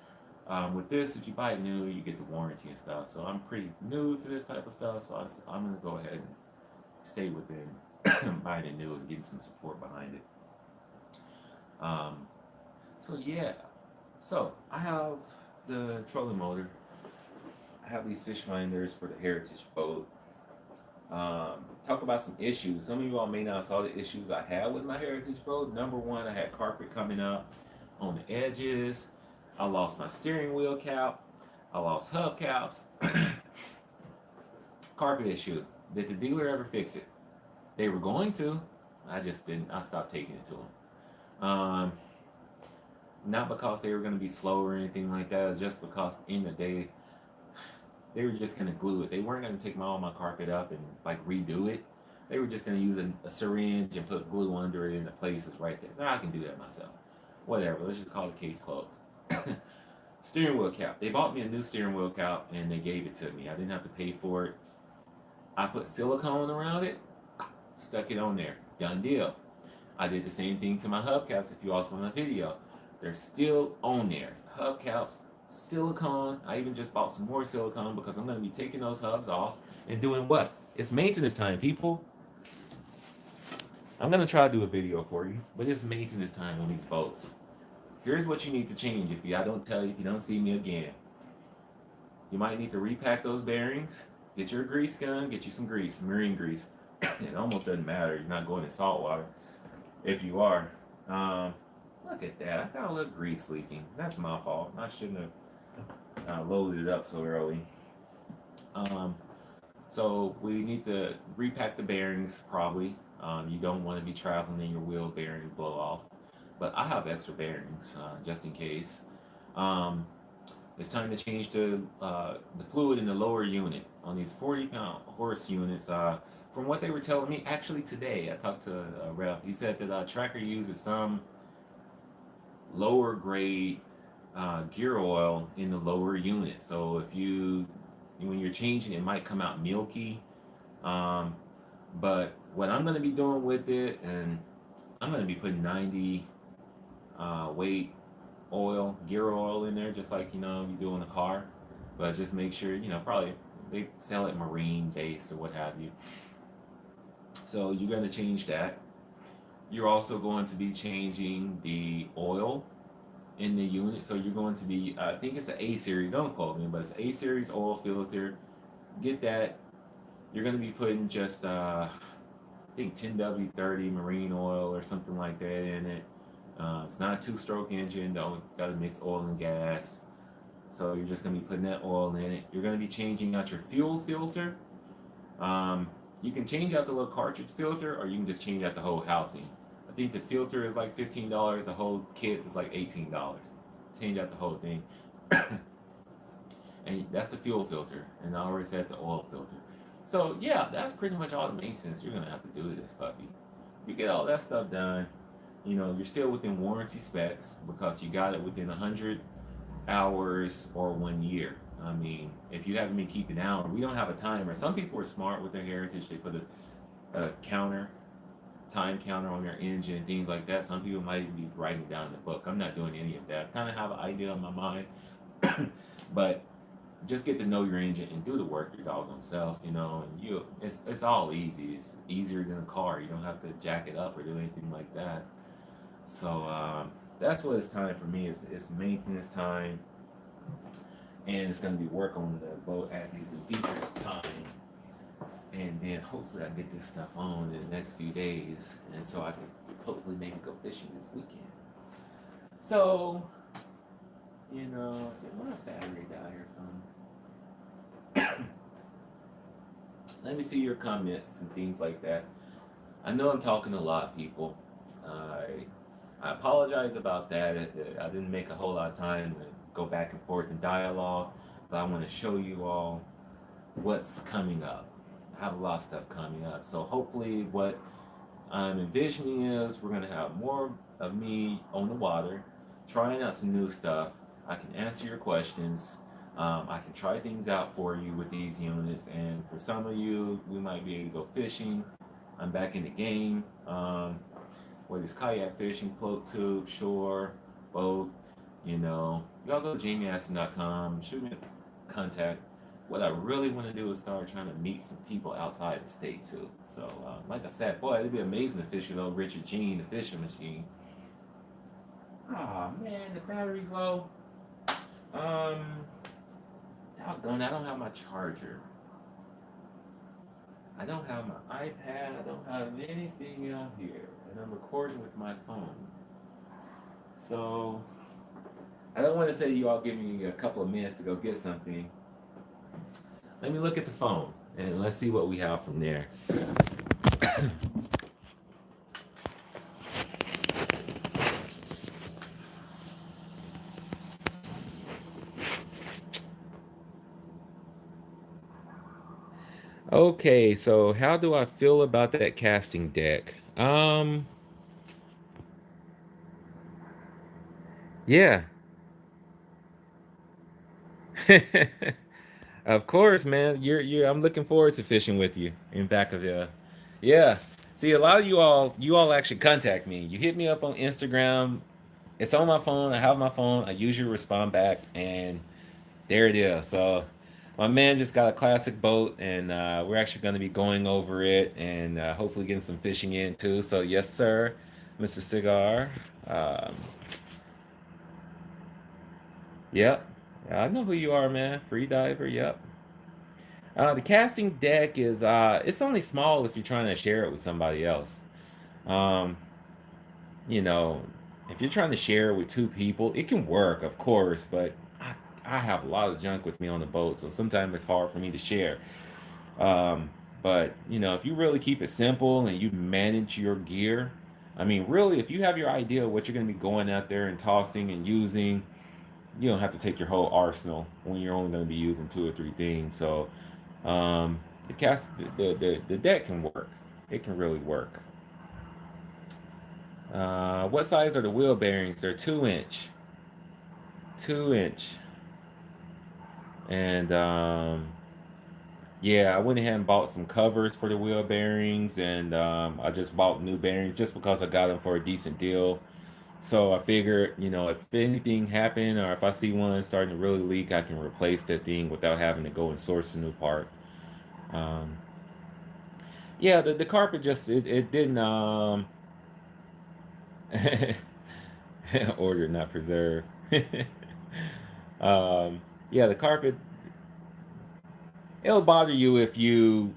with this, if you buy it new, you get the warranty and stuff. So I'm pretty new to this type of stuff, so I'm going to go ahead and stay within buying it new and getting some support behind it. So yeah, so I have the trolling motor. I have these fish finders for the Heritage boat. Talk about some issues. Some of you all may not saw the issues I had with my Heritage boat. Number one, I had carpet coming up on the edges. I lost my steering wheel cap. I lost hubcaps. Carpet issue. Did the dealer ever fix it? They were going to. I just didn't. I stopped taking it to them. Not because they were going to be slow or anything like that. Just because in the day they were just going to glue it. They weren't going to take all my carpet up and like redo it. They were just going to use a syringe and put glue under it in the places right there. Now I can do that myself. Whatever. Let's just call the case closed. Steering wheel cap. They bought me a new steering wheel cap and they gave it to me. I didn't have to pay for it. I put silicone around it, stuck it on there. Done deal. I did the same thing to my hubcaps if you all saw my video. They're still on there. Hubcaps, silicone. I even just bought some more silicone because I'm going to be taking those hubs off and doing what? It's maintenance time, people. I'm going to try to do a video for you, but it's maintenance time on these boats. Here's what you need to change if I don't tell you, if you don't see me again. You might need to repack those bearings. Get your grease gun, get you some grease, marine grease. It almost doesn't matter. You're not going in salt water. If you are, look at that. I got a little grease leaking. That's my fault. I shouldn't have loaded it up so early. So we need to repack the bearings probably. You don't want to be traveling and your wheel bearing blow off. But I have extra bearings just in case. It's time to change the fluid in the lower unit on these 40-pound horse units. From what they were telling me, actually today I talked to a rep. He said that Tracker uses some lower grade gear oil in the lower unit. So when you're changing, it might come out milky. But what I'm going to be doing with it, and I'm going to be putting 90 weight oil, gear oil in there, just like you do in a car. but just make sure, probably they sell it marine based or what have you. So you're going to change that. You're also going to be changing the oil in the unit. So you're going to be, I think it's an A series, don't quote me, but it's A series oil filter. Get that. You're going to be putting just, I think 10W30 marine oil or something like that in it. It's not a two-stroke engine. Don't got to mix oil and gas. So you're just going to be putting that oil in it. You're going to be changing out your fuel filter. You can change out the little cartridge filter, or you can just change out the whole housing. I think the filter is like $15. The whole kit is like $18. Change out the whole thing. And that's the fuel filter. And I already said the oil filter. So yeah, that's pretty much all the maintenance you're gonna have to do to this puppy. You get all that stuff done, you're still within warranty specs because you got it within 100 hours or 1 year. I mean, if you haven't been keeping out, we don't have a timer. Some people are smart with their heritage. They put a time counter on their engine, things like that. Some people might even be writing down in the book. I'm not doing any of that. I kind of have an idea in my mind, but just get to know your engine and do the work your doggone self, and it's all easy. It's easier than a car. You don't have to jack it up or do anything like that. So that's what it's time for me. It's maintenance time, and it's going to be work on the boat at these new features time, and then hopefully I get this stuff on in the next few days, and so I can hopefully maybe go fishing this weekend. So did my battery die or something? Let me see your comments and things like that. I know I'm talking a lot, people. I apologize about that. I didn't make a whole lot of time to go back and forth in dialogue, but I want to show you all what's coming up. I have a lot of stuff coming up. So hopefully what I'm envisioning is we're going to have more of me on the water, trying out some new stuff. I can answer your questions. I can try things out for you with these units. And for some of you, we might be able to go fishing. I'm back in the game. Whether it's kayak fishing, float tube, shore, boat, y'all go to JaimeAstin.com, shoot me a contact. What I really want to do is start trying to meet some people outside the state too. So, like I said, boy, it'd be amazing to fish with old Richard Jean, the fishing machine. Oh man, the battery's low. Doggone, I don't have my charger. I don't have my iPad. I don't have anything out here. And I'm recording with my phone. So, I don't want to say you all give me a couple of minutes to go get something. Let me look at the phone and let's see what we have from there. Okay, so how do I feel about that casting deck? Yeah. Of course, man. You're I'm looking forward to fishing with you in back of you. Yeah. See, a lot of you all actually contact me. You hit me up on Instagram. It's on my phone. I have my phone. I usually respond back, and there it is. So my man just got a classic boat, and we're actually going to be going over it and hopefully getting some fishing in too. So yes, sir, Mr. Cigar. Um, yep. I know who you are, man. Free diver. Yep. The casting deck is it's only small if you're trying to share it with somebody else. Um, you know, if you're trying to share it with two people, it can work, of course, but I have a lot of junk with me on the boat, so sometimes it's hard for me to share. Um, but if you really keep it simple and you manage your gear, I mean, really, if you have your idea of what you're going to be going out there and tossing and using, you don't have to take your whole arsenal when you're only going to be using two or three things. So the cast, the deck can work. It can really work. What size are the wheel bearings? They're 2 inch, 2 inch, and yeah, I went ahead and bought some covers for the wheel bearings, and I just bought new bearings just because I got them for a decent deal. So I figured, if anything happened or if I see one starting to really leak, I can replace that thing without having to go and source a new part. Um, yeah, the carpet just it didn't order not preserved. um, yeah, the carpet, it'll bother you if you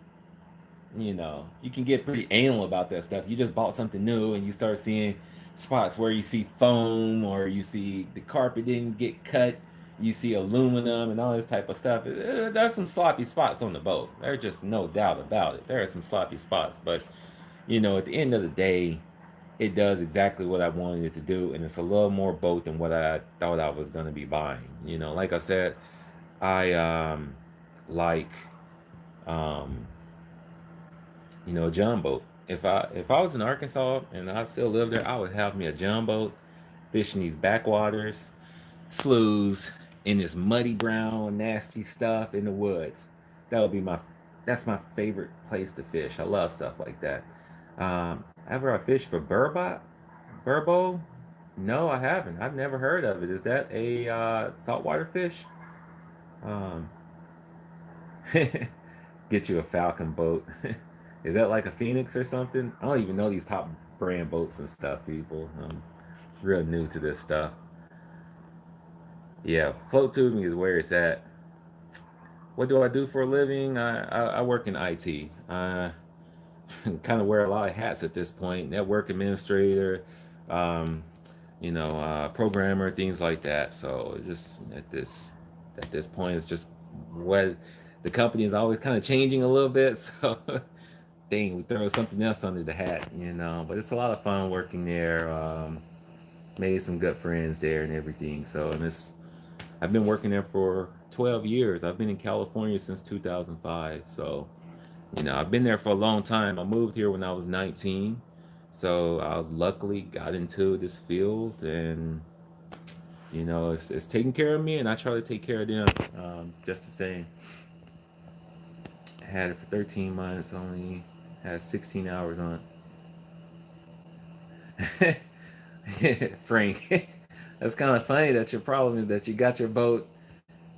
can get pretty anal about that stuff. You just bought something new and you start seeing spots where you see foam or you see the carpet didn't get cut, you see aluminum and all this type of stuff. There's some sloppy spots on the boat. There's just no doubt about it. There are some sloppy spots, but at the end of the day, it does exactly what I wanted it to do, and it's a little more boat than what I thought I was gonna be buying. Like I said, I like um a john boat. If I was in Arkansas and I still lived there, I would have me a john boat, fishing these backwaters, sloughs, in this muddy brown nasty stuff in the woods. That would be that's my favorite place to fish. I love stuff like that. Ever I fished for burbo? No, I haven't. I've never heard of it. Is that a saltwater fish? Um, get you a falcon boat. Is that like a Phoenix or something? I don't even know these top brand boats and stuff, people. I'm real new to this stuff. Yeah, float tubing is where it's at. What do I do for a living? I work in IT. Kind of wear a lot of hats at this point. Network administrator, um, programmer, things like that. So just at this point, it's just what the company is always kind of changing a little bit. So thing we throw something else under the hat. But it's a lot of fun working there. Made some good friends there and everything. So and it's I've been working there for 12 years. I've been in California since 2005. So I've been there for a long time. I moved here when I was 19. So I luckily got into this field, and it's taking care of me, and I try to take care of them just the same. I had it for 13 months, only had 16 hours on it. Frank, that's kind of funny that your problem is that you got your boat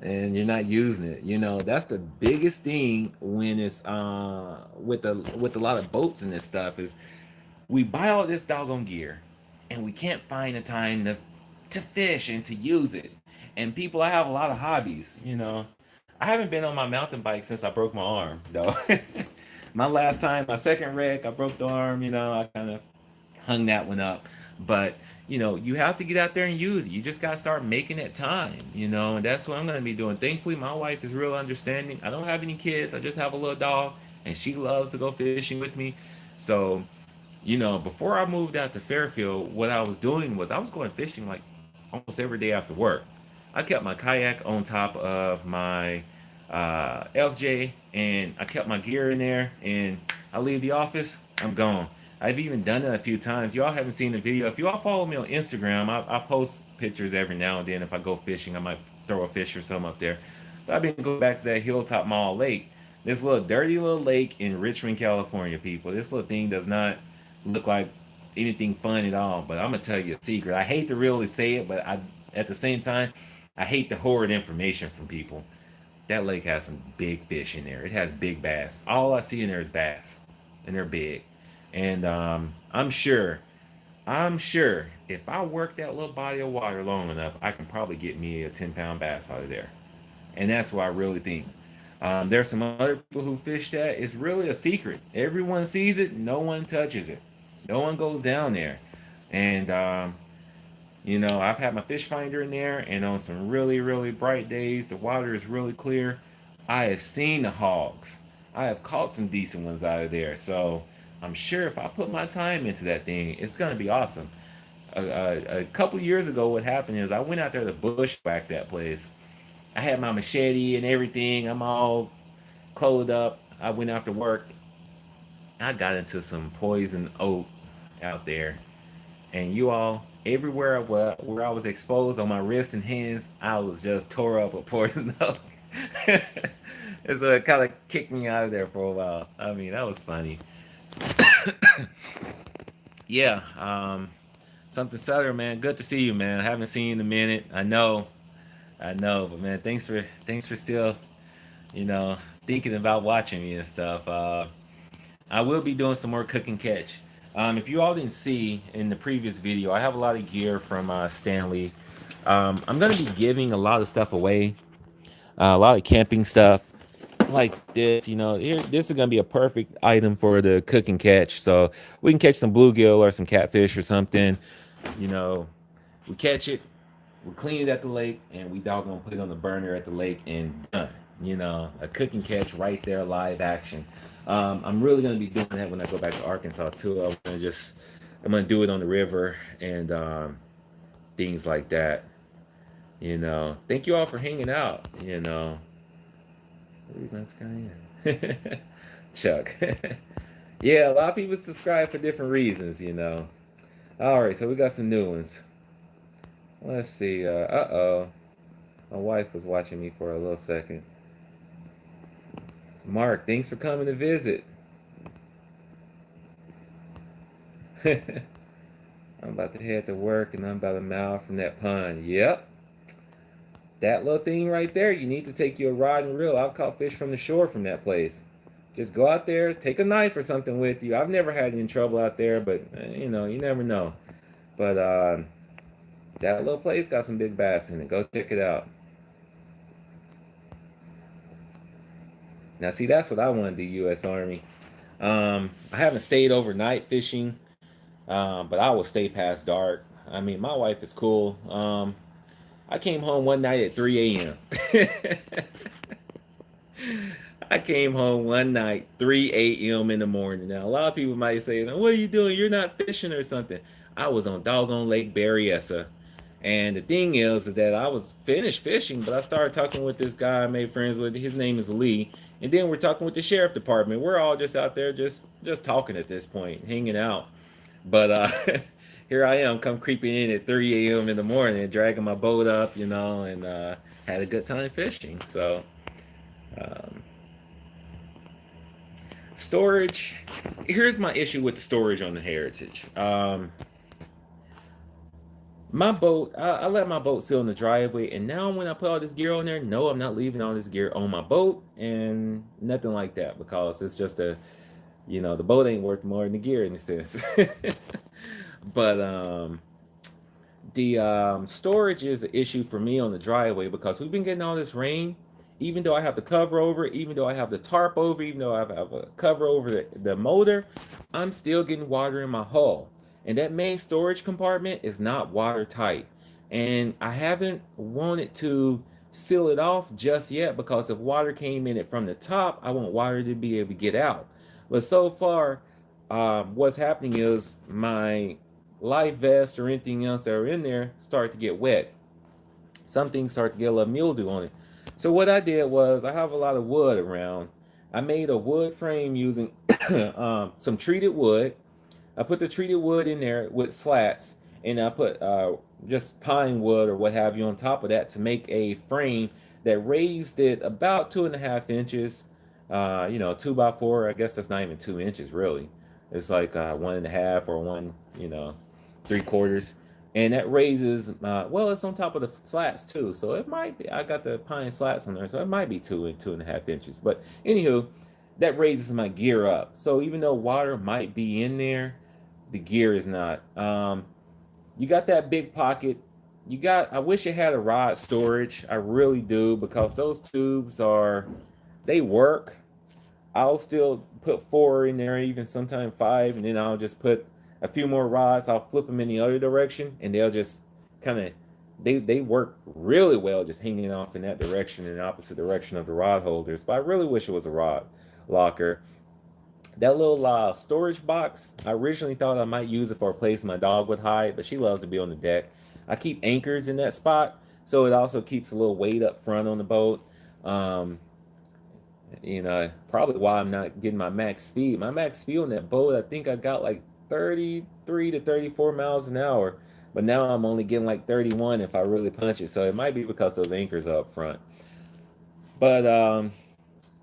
and you're not using it. That's the biggest thing when it's with a lot of boats and this stuff is we buy all this doggone gear and we can't find the time to fish and to use it. And people, I have a lot of hobbies. I haven't been on my mountain bike since I broke my arm, though. My second wreck, I broke the arm. I kind of hung that one up. But you have to get out there and use it. You just gotta start making that time. And that's what I'm gonna be doing. Thankfully, my wife is real understanding. I don't have any kids. I just have a little dog, and she loves to go fishing with me. So before I moved out to Fairfield, what I was doing was I was going fishing like almost every day after work. I kept my kayak on top of my FJ, and I kept my gear in there. And I leave the office, I'm gone. I've even done it a few times. Y'all haven't seen the video. If you all follow me on Instagram, I post pictures every now and then. If I go fishing, I might throw a fish or something up there. But I've been going back to that Hilltop Mall Lake. This little dirty little lake in Richmond, California, people. This little thing does not look like anything fun at all. But I'm gonna tell you a secret. I hate to really say it, but at the same time, I hate to hoard information from people. That lake has some big fish in there. It has big bass. All I see in there is bass, and they're big. And I'm sure if I work that little body of water long enough, I can probably get me a 10-pound bass out of there. And that's what I really think. There's some other people who fish that. It's really a secret. Everyone sees it. No one touches it. No one goes down there. And I've had my fish finder in there, and on some really, really bright days, the water is really clear. I have seen the hogs. I have caught some decent ones out of there. So I'm sure if I put my time into that thing, it's gonna be awesome. A couple of years ago, what happened is I went out there to bushwhack that place. I had my machete and everything. I'm all clothed up. I went after work. I got into some poison oak out there, and you all, everywhere where I was exposed on my wrists and hands, I was just tore up with poison oak. And so it kind of kicked me out of there for a while. I mean, that was funny. Yeah. Something Sutter, man. Good to see you, man. I haven't seen you in a minute. I know, but man, thanks for still, you know, thinking about watching me and stuff. I will be doing some more cook and catch. If you all didn't see in the previous video, I have a lot of gear from Stanley. I'm gonna be giving a lot of stuff away, a lot of camping stuff like this. Here, this is gonna be a perfect item for the cook and catch. So we can catch some bluegill or some catfish or something. You know, we catch it, we clean it at the lake, and we doggone put it on the burner at the lake and done. A cook and catch right there, live action. I'm really gonna be doing that when I go back to Arkansas too. I'm gonna do it on the river and things like that. Thank you all for hanging out. Who's that guy in? Chuck. Yeah, a lot of people subscribe for different reasons. All right, so we got some new ones. Let's see. Uh-oh. My wife was watching me for a little second. Mark, thanks for coming to visit. I'm about to head to work and I'm about a mile from that pond. Yep. That little thing right there, you need to take your rod and reel. I've caught fish from the shore from that place. Just go out there, take a knife or something with you. I've never had any trouble out there, but you never know. But that little place got some big bass in it. Go check it out. Now, see, that's what I want to do, U.S. Army. I haven't stayed overnight fishing, but I will stay past dark. I mean, my wife is cool. I came home one night at 3 a.m. I came home one night, 3 a.m. in the morning. Now, a lot of people might say, what are you doing? You're not fishing or something. I was on doggone Lake Berryessa. And the thing is that I was finished fishing, but I started talking with this guy I made friends with. His name is Lee. And then we're talking with the sheriff department. We're all just out there just talking at this point, hanging out. But here I am, come creeping in at 3 a.m. in the morning, dragging my boat up, and had a good time fishing. So, storage. Here's my issue with the storage on the Heritage. My boat, I let my boat sit on the driveway, and now when I put all this gear on there, no, I'm not leaving all this gear on my boat and nothing like that, because it's just the boat ain't worth more than the gear in a sense. But the storage is an issue for me on the driveway because we've been getting all this rain. Even though I have the cover over it, even though I have the tarp over, even though I have a cover over the motor, I'm still getting water in my hull. And that main storage compartment is not watertight. And I haven't wanted to seal it off just yet, because if water came in it from the top, I want water to be able to get out. But so far, what's happening is my life vest or anything else that are in there start to get wet. Some things start to get a little mildew on it. So what I did was, I have a lot of wood around. I made a wood frame using some treated wood. I put the treated wood in there with slats, and I put just pine wood or what have you on top of that to make a frame that raised it about 2.5 inches. 2x4. I guess that's not even 2 inches really. It's like 1.5 or 1 3/4, and that raises. Well, it's on top of the slats too, so it might be. I got the pine slats on there, so it might be 2 and 2.5 inches. But anywho, that raises my gear up. So even though water might be in there, the gear is not. You got that big pocket. I wish it had a rod storage. I really do, because those tubes they work. I'll still put 4 in there, even sometimes 5, and then I'll just put a few more rods. I'll flip them in the other direction, and they'll just kind of they work really well just hanging off in that direction, in the opposite direction of the rod holders. But I really wish it was a rod locker. That little storage box, I originally thought I might use it for a place my dog would hide, but she loves to be on the deck. I keep anchors in that spot, so it also keeps a little weight up front on the boat. Probably why I'm not getting my max speed. My max speed on that boat, I think I got like 33 to 34 miles an hour, but now I'm only getting like 31 if I really punch it. So it might be because those anchors are up front. But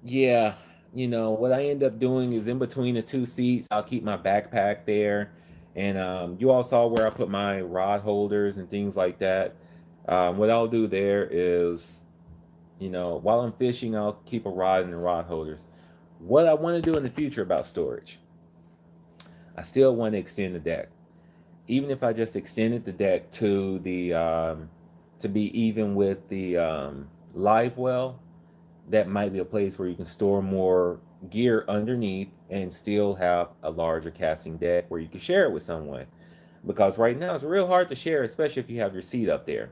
yeah, what I end up doing is, in between the two seats, I'll keep my backpack there, And you all saw where I put my rod holders and things like that. What I'll do there is, while I'm fishing, I'll keep a rod in the rod holders. What I want to do in the future about storage, I still want to extend the deck. Even if I just extended the deck to be even with the live well, that might be a place where you can store more gear underneath and still have a larger casting deck where you can share it with someone. Because right now it's real hard to share, especially if you have your seat up there.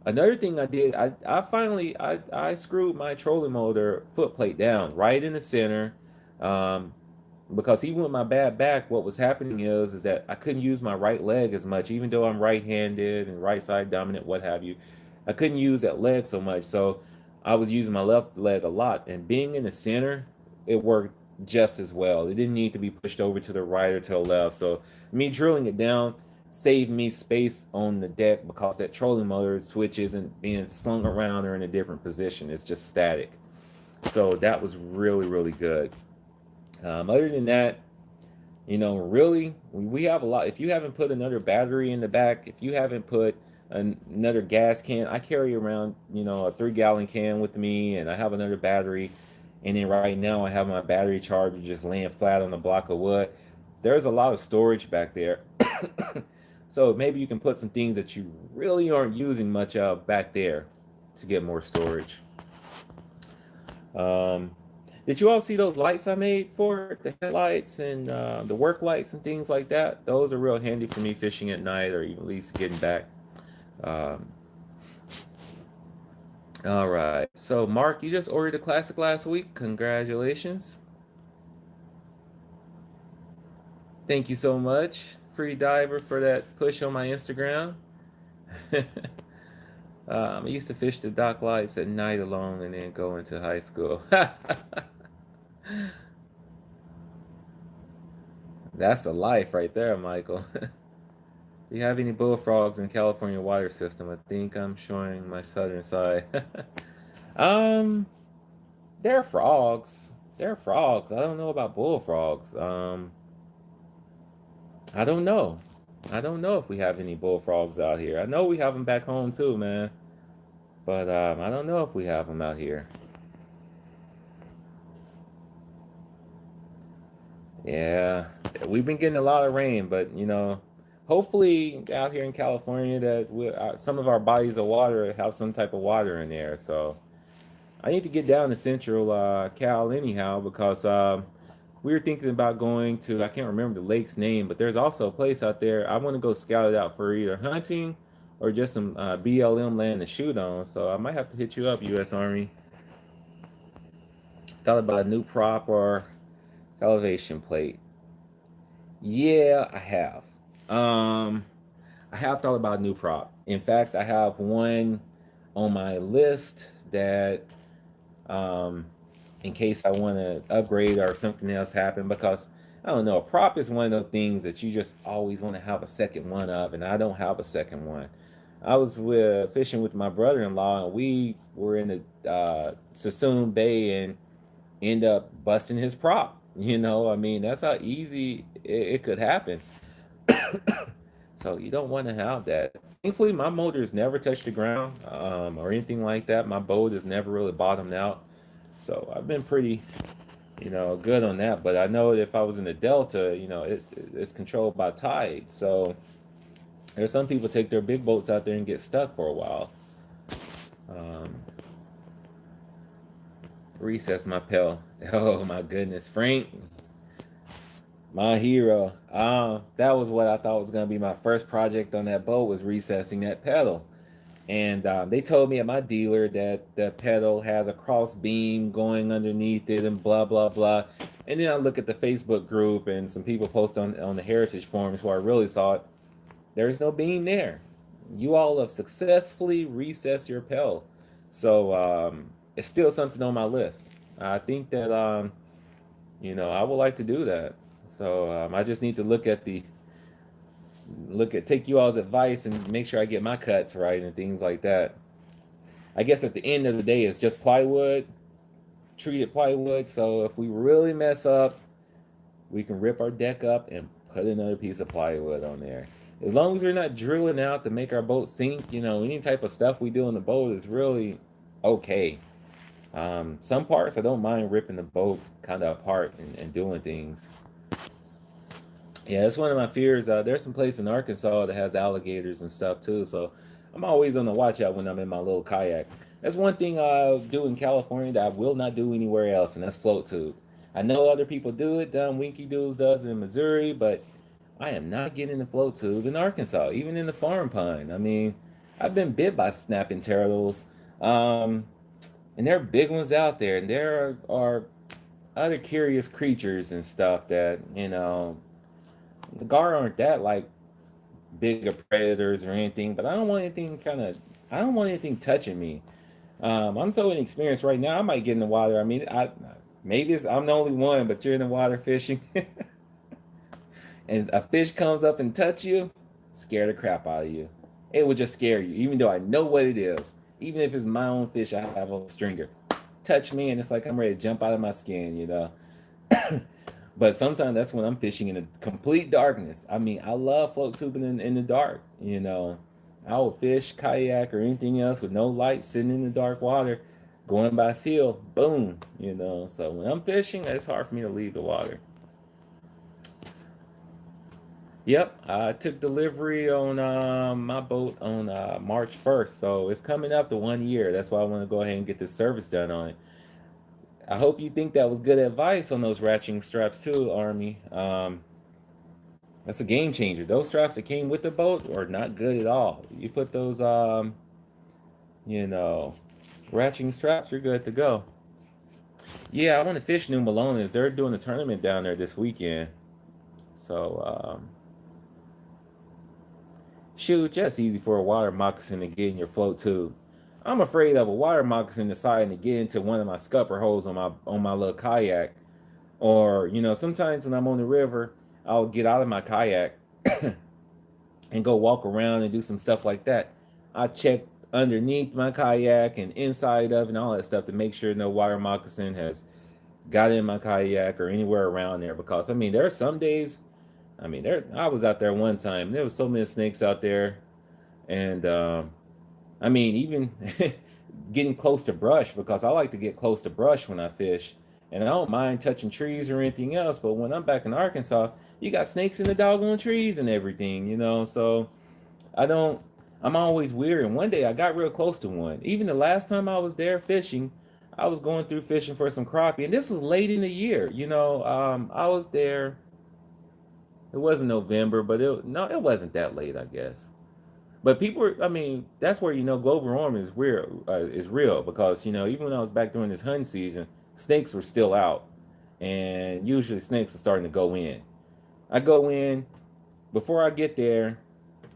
Another thing I did, I finally I screwed my trolling motor foot plate down right in the center. Um, because even with my bad back, what was happening is that I couldn't use my right leg as much, even though I'm right-handed and right side dominant, what have you. I couldn't use that leg so much, so I was using my left leg a lot. And being in the center, it worked just as well. It didn't need to be pushed over to the right or to the left. So me drilling it down saved me space on the deck because that trolling motor switch isn't being slung around or in a different position. It's just static. So that was really, really good. Other than that, really, we have a lot. If you haven't put another battery in the back, if you haven't put another gas can, I carry around, a 3-gallon can with me, and I have another battery. And then right now, I have my battery charger just laying flat on a block of wood. There's a lot of storage back there. So maybe you can put some things that you really aren't using much of back there to get more storage. Um, did you all see those lights I made for it? The headlights and the work lights and things like that? Those are real handy for me fishing at night or even at least getting back. Um, all right. So, Mark, you just ordered a classic last week. Congratulations. Thank you so much, Free Diver, for that push on my Instagram. I used to fish the dock lights at night alone and then go into high school. That's the life right there, Michael. Do you have any bullfrogs in California water system? I think I'm showing my southern side. um, they're frogs. They're frogs. I don't know about bullfrogs. I don't know. I don't know if we have any bullfrogs out here. I know we have them back home too, man. But I don't know if we have them out here. Yeah, we've been getting a lot of rain, but hopefully out here in California that some of our bodies of water have some type of water in there. So I need to get down to Central Cal anyhow because we were thinking about going to, I can't remember the lake's name, but there's also a place out there. I want to go scout it out for either hunting or just some BLM land to shoot on. So I might have to hit you up, U.S. Army. Thought about a new prop or elevation plate. Yeah, I have. Um, I have thought about a new prop. In fact, I have one on my list that, um, in case I want to upgrade or something else happen, because I don't know, a prop is one of those things that you just always want to have a second one of, and I don't have a second one. I was fishing with my brother-in-law, and we were in the Sassoon Bay and end up busting his prop. I mean, that's how easy it could happen. So you don't want to have that. Thankfully, my motor's never touched the ground or anything like that. My boat has never really bottomed out. So I've been pretty, good on that. But I know that if I was in the Delta, it's controlled by tide. So there's some people take their big boats out there and get stuck for a while. Um, Recess my pedal. Oh my goodness, Frank, my hero. That was what I thought was gonna be my first project on that boat was recessing that pedal. And they told me at my dealer that the pedal has a cross beam going underneath it and blah blah blah. And then I look at the Facebook group and some people post on the Heritage forums where I really saw it. There's no beam there. You all have successfully recessed your pedal. So it's still something on my list. I think that I would like to do that. So I just need to take you all's advice and make sure I get my cuts right and things like that. I guess at the end of the day, it's just plywood, treated plywood. So if we really mess up, we can rip our deck up and put another piece of plywood on there. As long as we're not drilling out to make our boat sink, any type of stuff we do on the boat is really okay. Some parts I don't mind ripping the boat kind of apart and doing things. Yeah, that's one of my fears. There's some place in Arkansas that has alligators and stuff too, so I'm always on the watch out when I'm in my little kayak. That's one thing I do in California that I will not do anywhere else, and that's float tube. I know other people do it. Winky Doodles does in Missouri, but I am not getting the float tube in Arkansas, even in the farm pond. I mean, I've been bit by snapping turtles, and there are big ones out there, and there are other curious creatures and stuff that the gar aren't that like bigger predators or anything, but I don't want anything touching me. I'm so inexperienced right now. I might get in the water. I mean, maybe I'm the only one, but you're in the water fishing, and a fish comes up and touch you, scare the crap out of you. It will just scare you, even though I know what it is. Even if it's my own fish, I have a stringer. Touch me, and it's like I'm ready to jump out of my skin. But sometimes that's when I'm fishing in the complete darkness. I mean, I love float tubing in the dark. I will fish, kayak, or anything else with no light, sitting in the dark water, going by feel, boom. So when I'm fishing, it's hard for me to leave the water. Yep, I took delivery on my boat on March 1st, so it's coming up to 1 year. That's why I want to go ahead and get this service done on it. I hope you think that was good advice on those ratcheting straps too, Army. That's a game changer. Those straps that came with the boat are not good at all. You put those, ratcheting straps, you're good to go. Yeah, I want to fish New Melones. They're doing a tournament down there this weekend. So, shoot, just easy for a water moccasin to get in your float tube. I'm afraid of a water moccasin deciding to get into one of my scupper holes on my little kayak. Or, sometimes when I'm on the river, I'll get out of my kayak and go walk around and do some stuff like that. I check underneath my kayak and inside of and all that stuff to make sure no water moccasin has got in my kayak or anywhere around there. Because, I mean, there are some days, I was out there one time, and there was so many snakes out there. And, even getting close to brush, because I like to get close to brush when I fish. And I don't mind touching trees or anything else, but when I'm back in Arkansas, you got snakes in the doggone trees and everything. So I'm always weird. And one day I got real close to one. Even the last time I was there fishing, I was going through fishing for some crappie, and this was late in the year. I was there. It wasn't November, but it wasn't that late, I guess. But that's where global warming is real because even when I was back during this hunting season, snakes were still out, and usually snakes are starting to go in. I go in before I get there,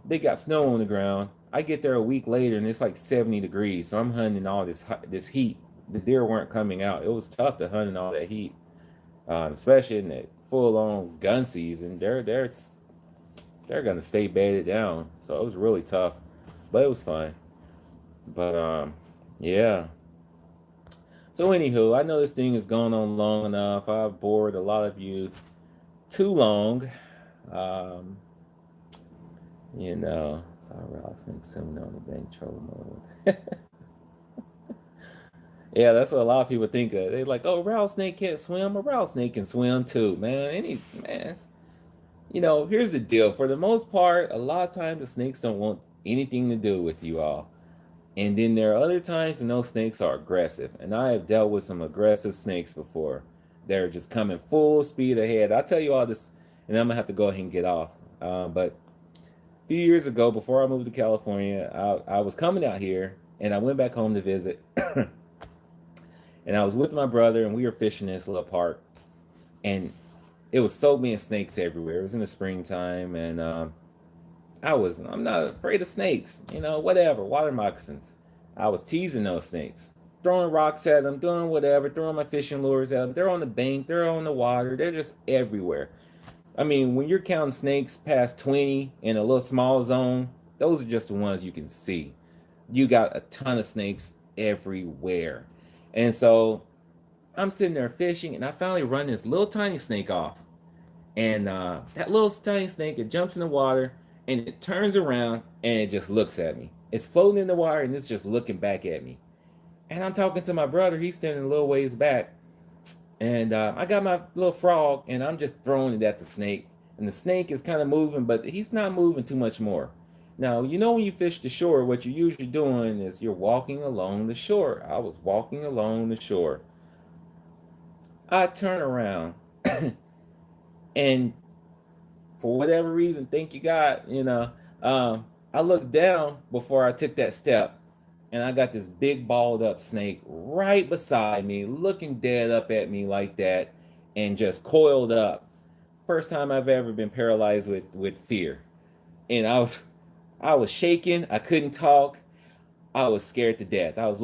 they got snow on the ground. I get there a week later, and it's like 70 degrees, so I'm hunting all this heat. The deer weren't coming out. It was tough to hunt in all that heat, especially in that full-on gun season. They're gonna stay bedded down. So it was really tough, but it was fun. But yeah. So anywho, I know this thing has gone on long enough. I've bored a lot of you too long. Sorry, rattlesnake swimming on the bank trolling mode. Yeah, that's what a lot of people think of. They're like, "Oh, rattlesnake can't swim." A rattlesnake can swim too, man. Man. Here's the deal. For the most part, a lot of times the snakes don't want anything to do with you all. And then there are other times when those snakes are aggressive. And I have dealt with some aggressive snakes before. They're just coming full speed ahead. I'll tell you all this, and I'm going to have to go ahead and get off. But a few years ago, before I moved to California, I was coming out here, and I went back home to visit. And I was with my brother, and we were fishing in this little park. And it was so many snakes everywhere. It was in the springtime, and I'm not afraid of snakes. Whatever, water moccasins. I was teasing those snakes, throwing rocks at them, doing whatever, throwing my fishing lures at them. They're on the bank, they're on the water, they're just everywhere. When you're counting snakes past 20 in a little small zone, those are just the ones you can see. You got a ton of snakes everywhere. And so I'm sitting there fishing, and I finally run this little tiny snake off. And that little tiny snake, it jumps in the water and it turns around and it just looks at me. It's floating in the water and it's just looking back at me. And I'm talking to my brother. He's standing a little ways back. And I got my little frog and I'm just throwing it at the snake. And the snake is kind of moving, but he's not moving too much more. Now, you know, when you fish the shore, what you're usually doing is you're walking along the shore. I was walking along the shore. I turn around and for whatever reason, thank you God, I looked down before I took that step, and I got this big balled up snake right beside me, looking dead up at me like that, and just coiled up. First time I've ever been paralyzed with fear, and I was shaking. I couldn't talk. I was scared to death. I was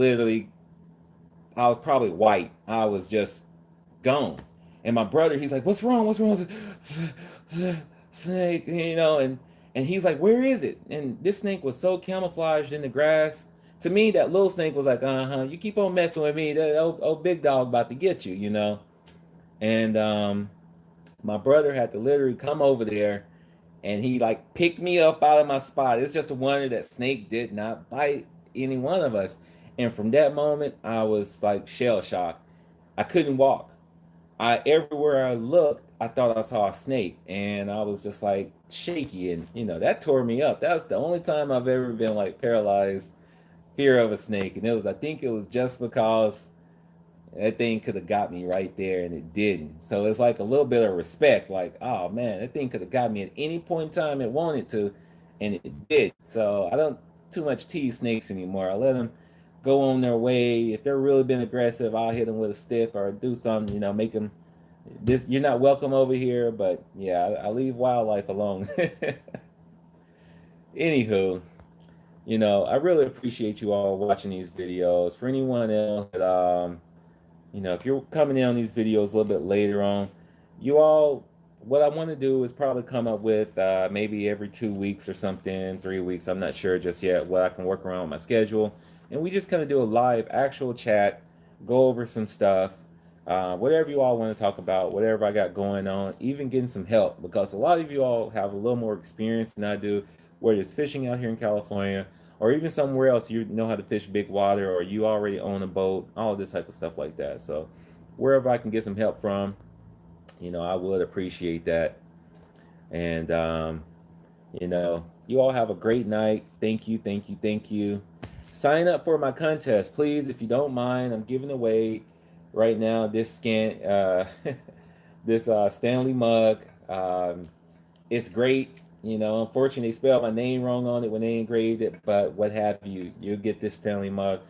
probably white. I was just gone. And my brother, he's like, "What's wrong? What's wrong?" Snake, and he's like, "Where is it?" And this snake was so camouflaged in the grass. To me, that little snake was like, you keep on messing with me, that old big dog about to get you. And my brother had to literally come over there, and he like picked me up out of my spot. It's just a wonder that snake did not bite any one of us. And from that moment, I was like shell shocked. I couldn't walk. Everywhere I looked, I thought I saw a snake, and I was just like shaky, and that tore me up. That was the only time I've ever been like paralyzed, fear of a snake, and I think it was just because that thing could have got me right there, and it didn't. So it's like a little bit of respect, like, oh man, that thing could have got me at any point in time it wanted to, and it did. So I don't too much tease snakes anymore. I let them go on their way. If they're really been aggressive, I'll hit them with a stick or do something, make them this. You're not welcome over here, but yeah, I leave wildlife alone. Anywho, I really appreciate you all watching these videos. For anyone else that if you're coming in on these videos a little bit later on, you all, what I want to do is probably come up with maybe every 2 weeks or something, 3 weeks. I'm not sure just yet what I can work around with my schedule. And we just kind of do a live actual chat, go over some stuff, whatever you all want to talk about, whatever I got going on, even getting some help, because a lot of you all have a little more experience than I do, whether it's fishing out here in California or even somewhere else you know how to fish big water, or you already own a boat, all this type of stuff like that. So wherever I can get some help from, I would appreciate that. And you all have a great night. Thank you, thank you, thank you. Sign up for my contest, please, if you don't mind. I'm giving away right now this this Stanley mug. It's great. Unfortunately, they spelled my name wrong on it when they engraved it, but what have you, you'll get this Stanley mug.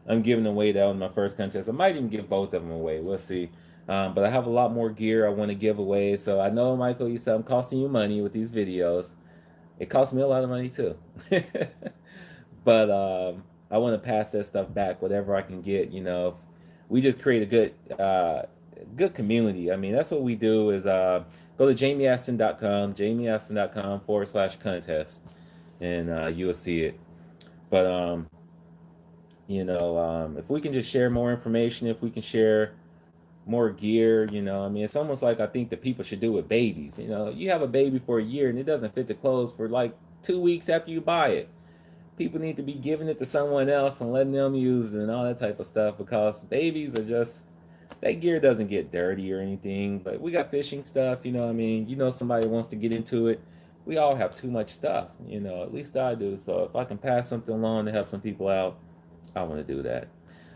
I'm giving away that on my first contest. I might even give both of them away. We'll see. But I have a lot more gear I want to give away. So I know, Michael, you said I'm costing you money with these videos. It costs me a lot of money too. But I want to pass that stuff back, whatever I can get. We just create a good community. I mean, that's what we do is go to JaimeAstin.com, JaimeAstin.com/contest, and you'll see it. But if we can just share more information, if we can share more gear, I mean, it's almost like I think that people should do with babies. You have a baby for a year and it doesn't fit the clothes for like 2 weeks after you buy it. People need to be giving it to someone else and letting them use it and all that type of stuff, because babies are just, that gear doesn't get dirty or anything. But we got fishing stuff, I mean, somebody wants to get into it. We all have too much stuff, at least I do. So if I can pass something along to help some people out, I want to do that.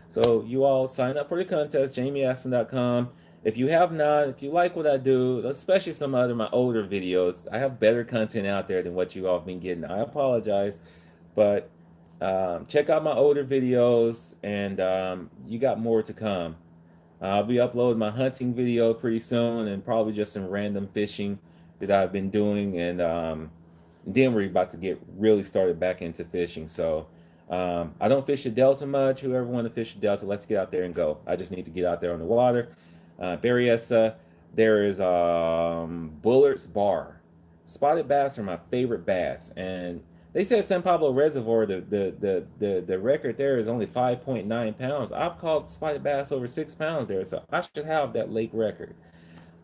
So you all sign up for the contest, JaimeAstin.com. If you have not, if you like what I do, especially some of my older videos, I have better content out there than what you all have been getting. I apologize, but check out my older videos, and you got more to come. I'll be uploading my hunting video pretty soon, and probably just some random fishing that I've been doing, and then we're about to get really started back into fishing. So I don't fish the Delta much. Whoever want to fish the Delta, let's get out there and go. I just need to get out there on the water. Berryessa, there is Bullard's Bar. Spotted bass are my favorite bass, and they said San Pablo Reservoir, the record there is only 5.9 pounds. I've caught spotted bass over 6 pounds there, so I should have that lake record.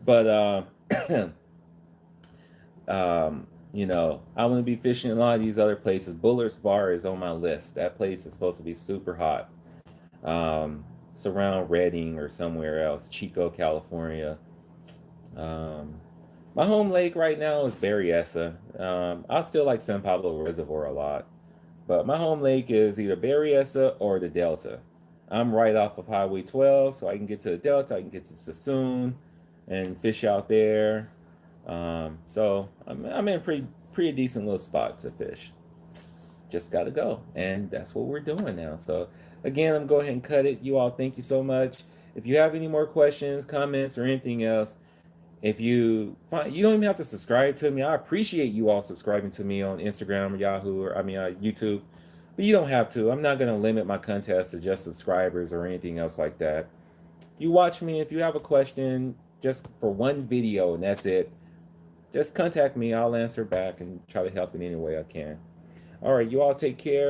But You know, I want to be fishing in a lot of these other places. Bullard's Bar is on my list. That place is supposed to be super hot. It's around Redding or somewhere else, Chico, California. Um, my home lake right now is Berryessa. I still like San Pablo Reservoir a lot, but my home lake is either Berryessa or the Delta. I'm right off of Highway 12, so I can get to the Delta, I can get to Sassoon, and fish out there. So I'm in a pretty decent little spot to fish. Just gotta go, and that's what we're doing now. So again, I'm gonna go ahead and cut it. You all, thank you so much. If you have any more questions, comments, or anything else, if you find, you don't even have to subscribe to me. I appreciate you all subscribing to me on Instagram or Yahoo, or YouTube, but you don't have to. I'm not gonna limit my contest to just subscribers or anything else like that. You watch me. If you have a question, just for one video and that's it, just contact me. I'll answer back and try to help in any way I can. All right, you all take care.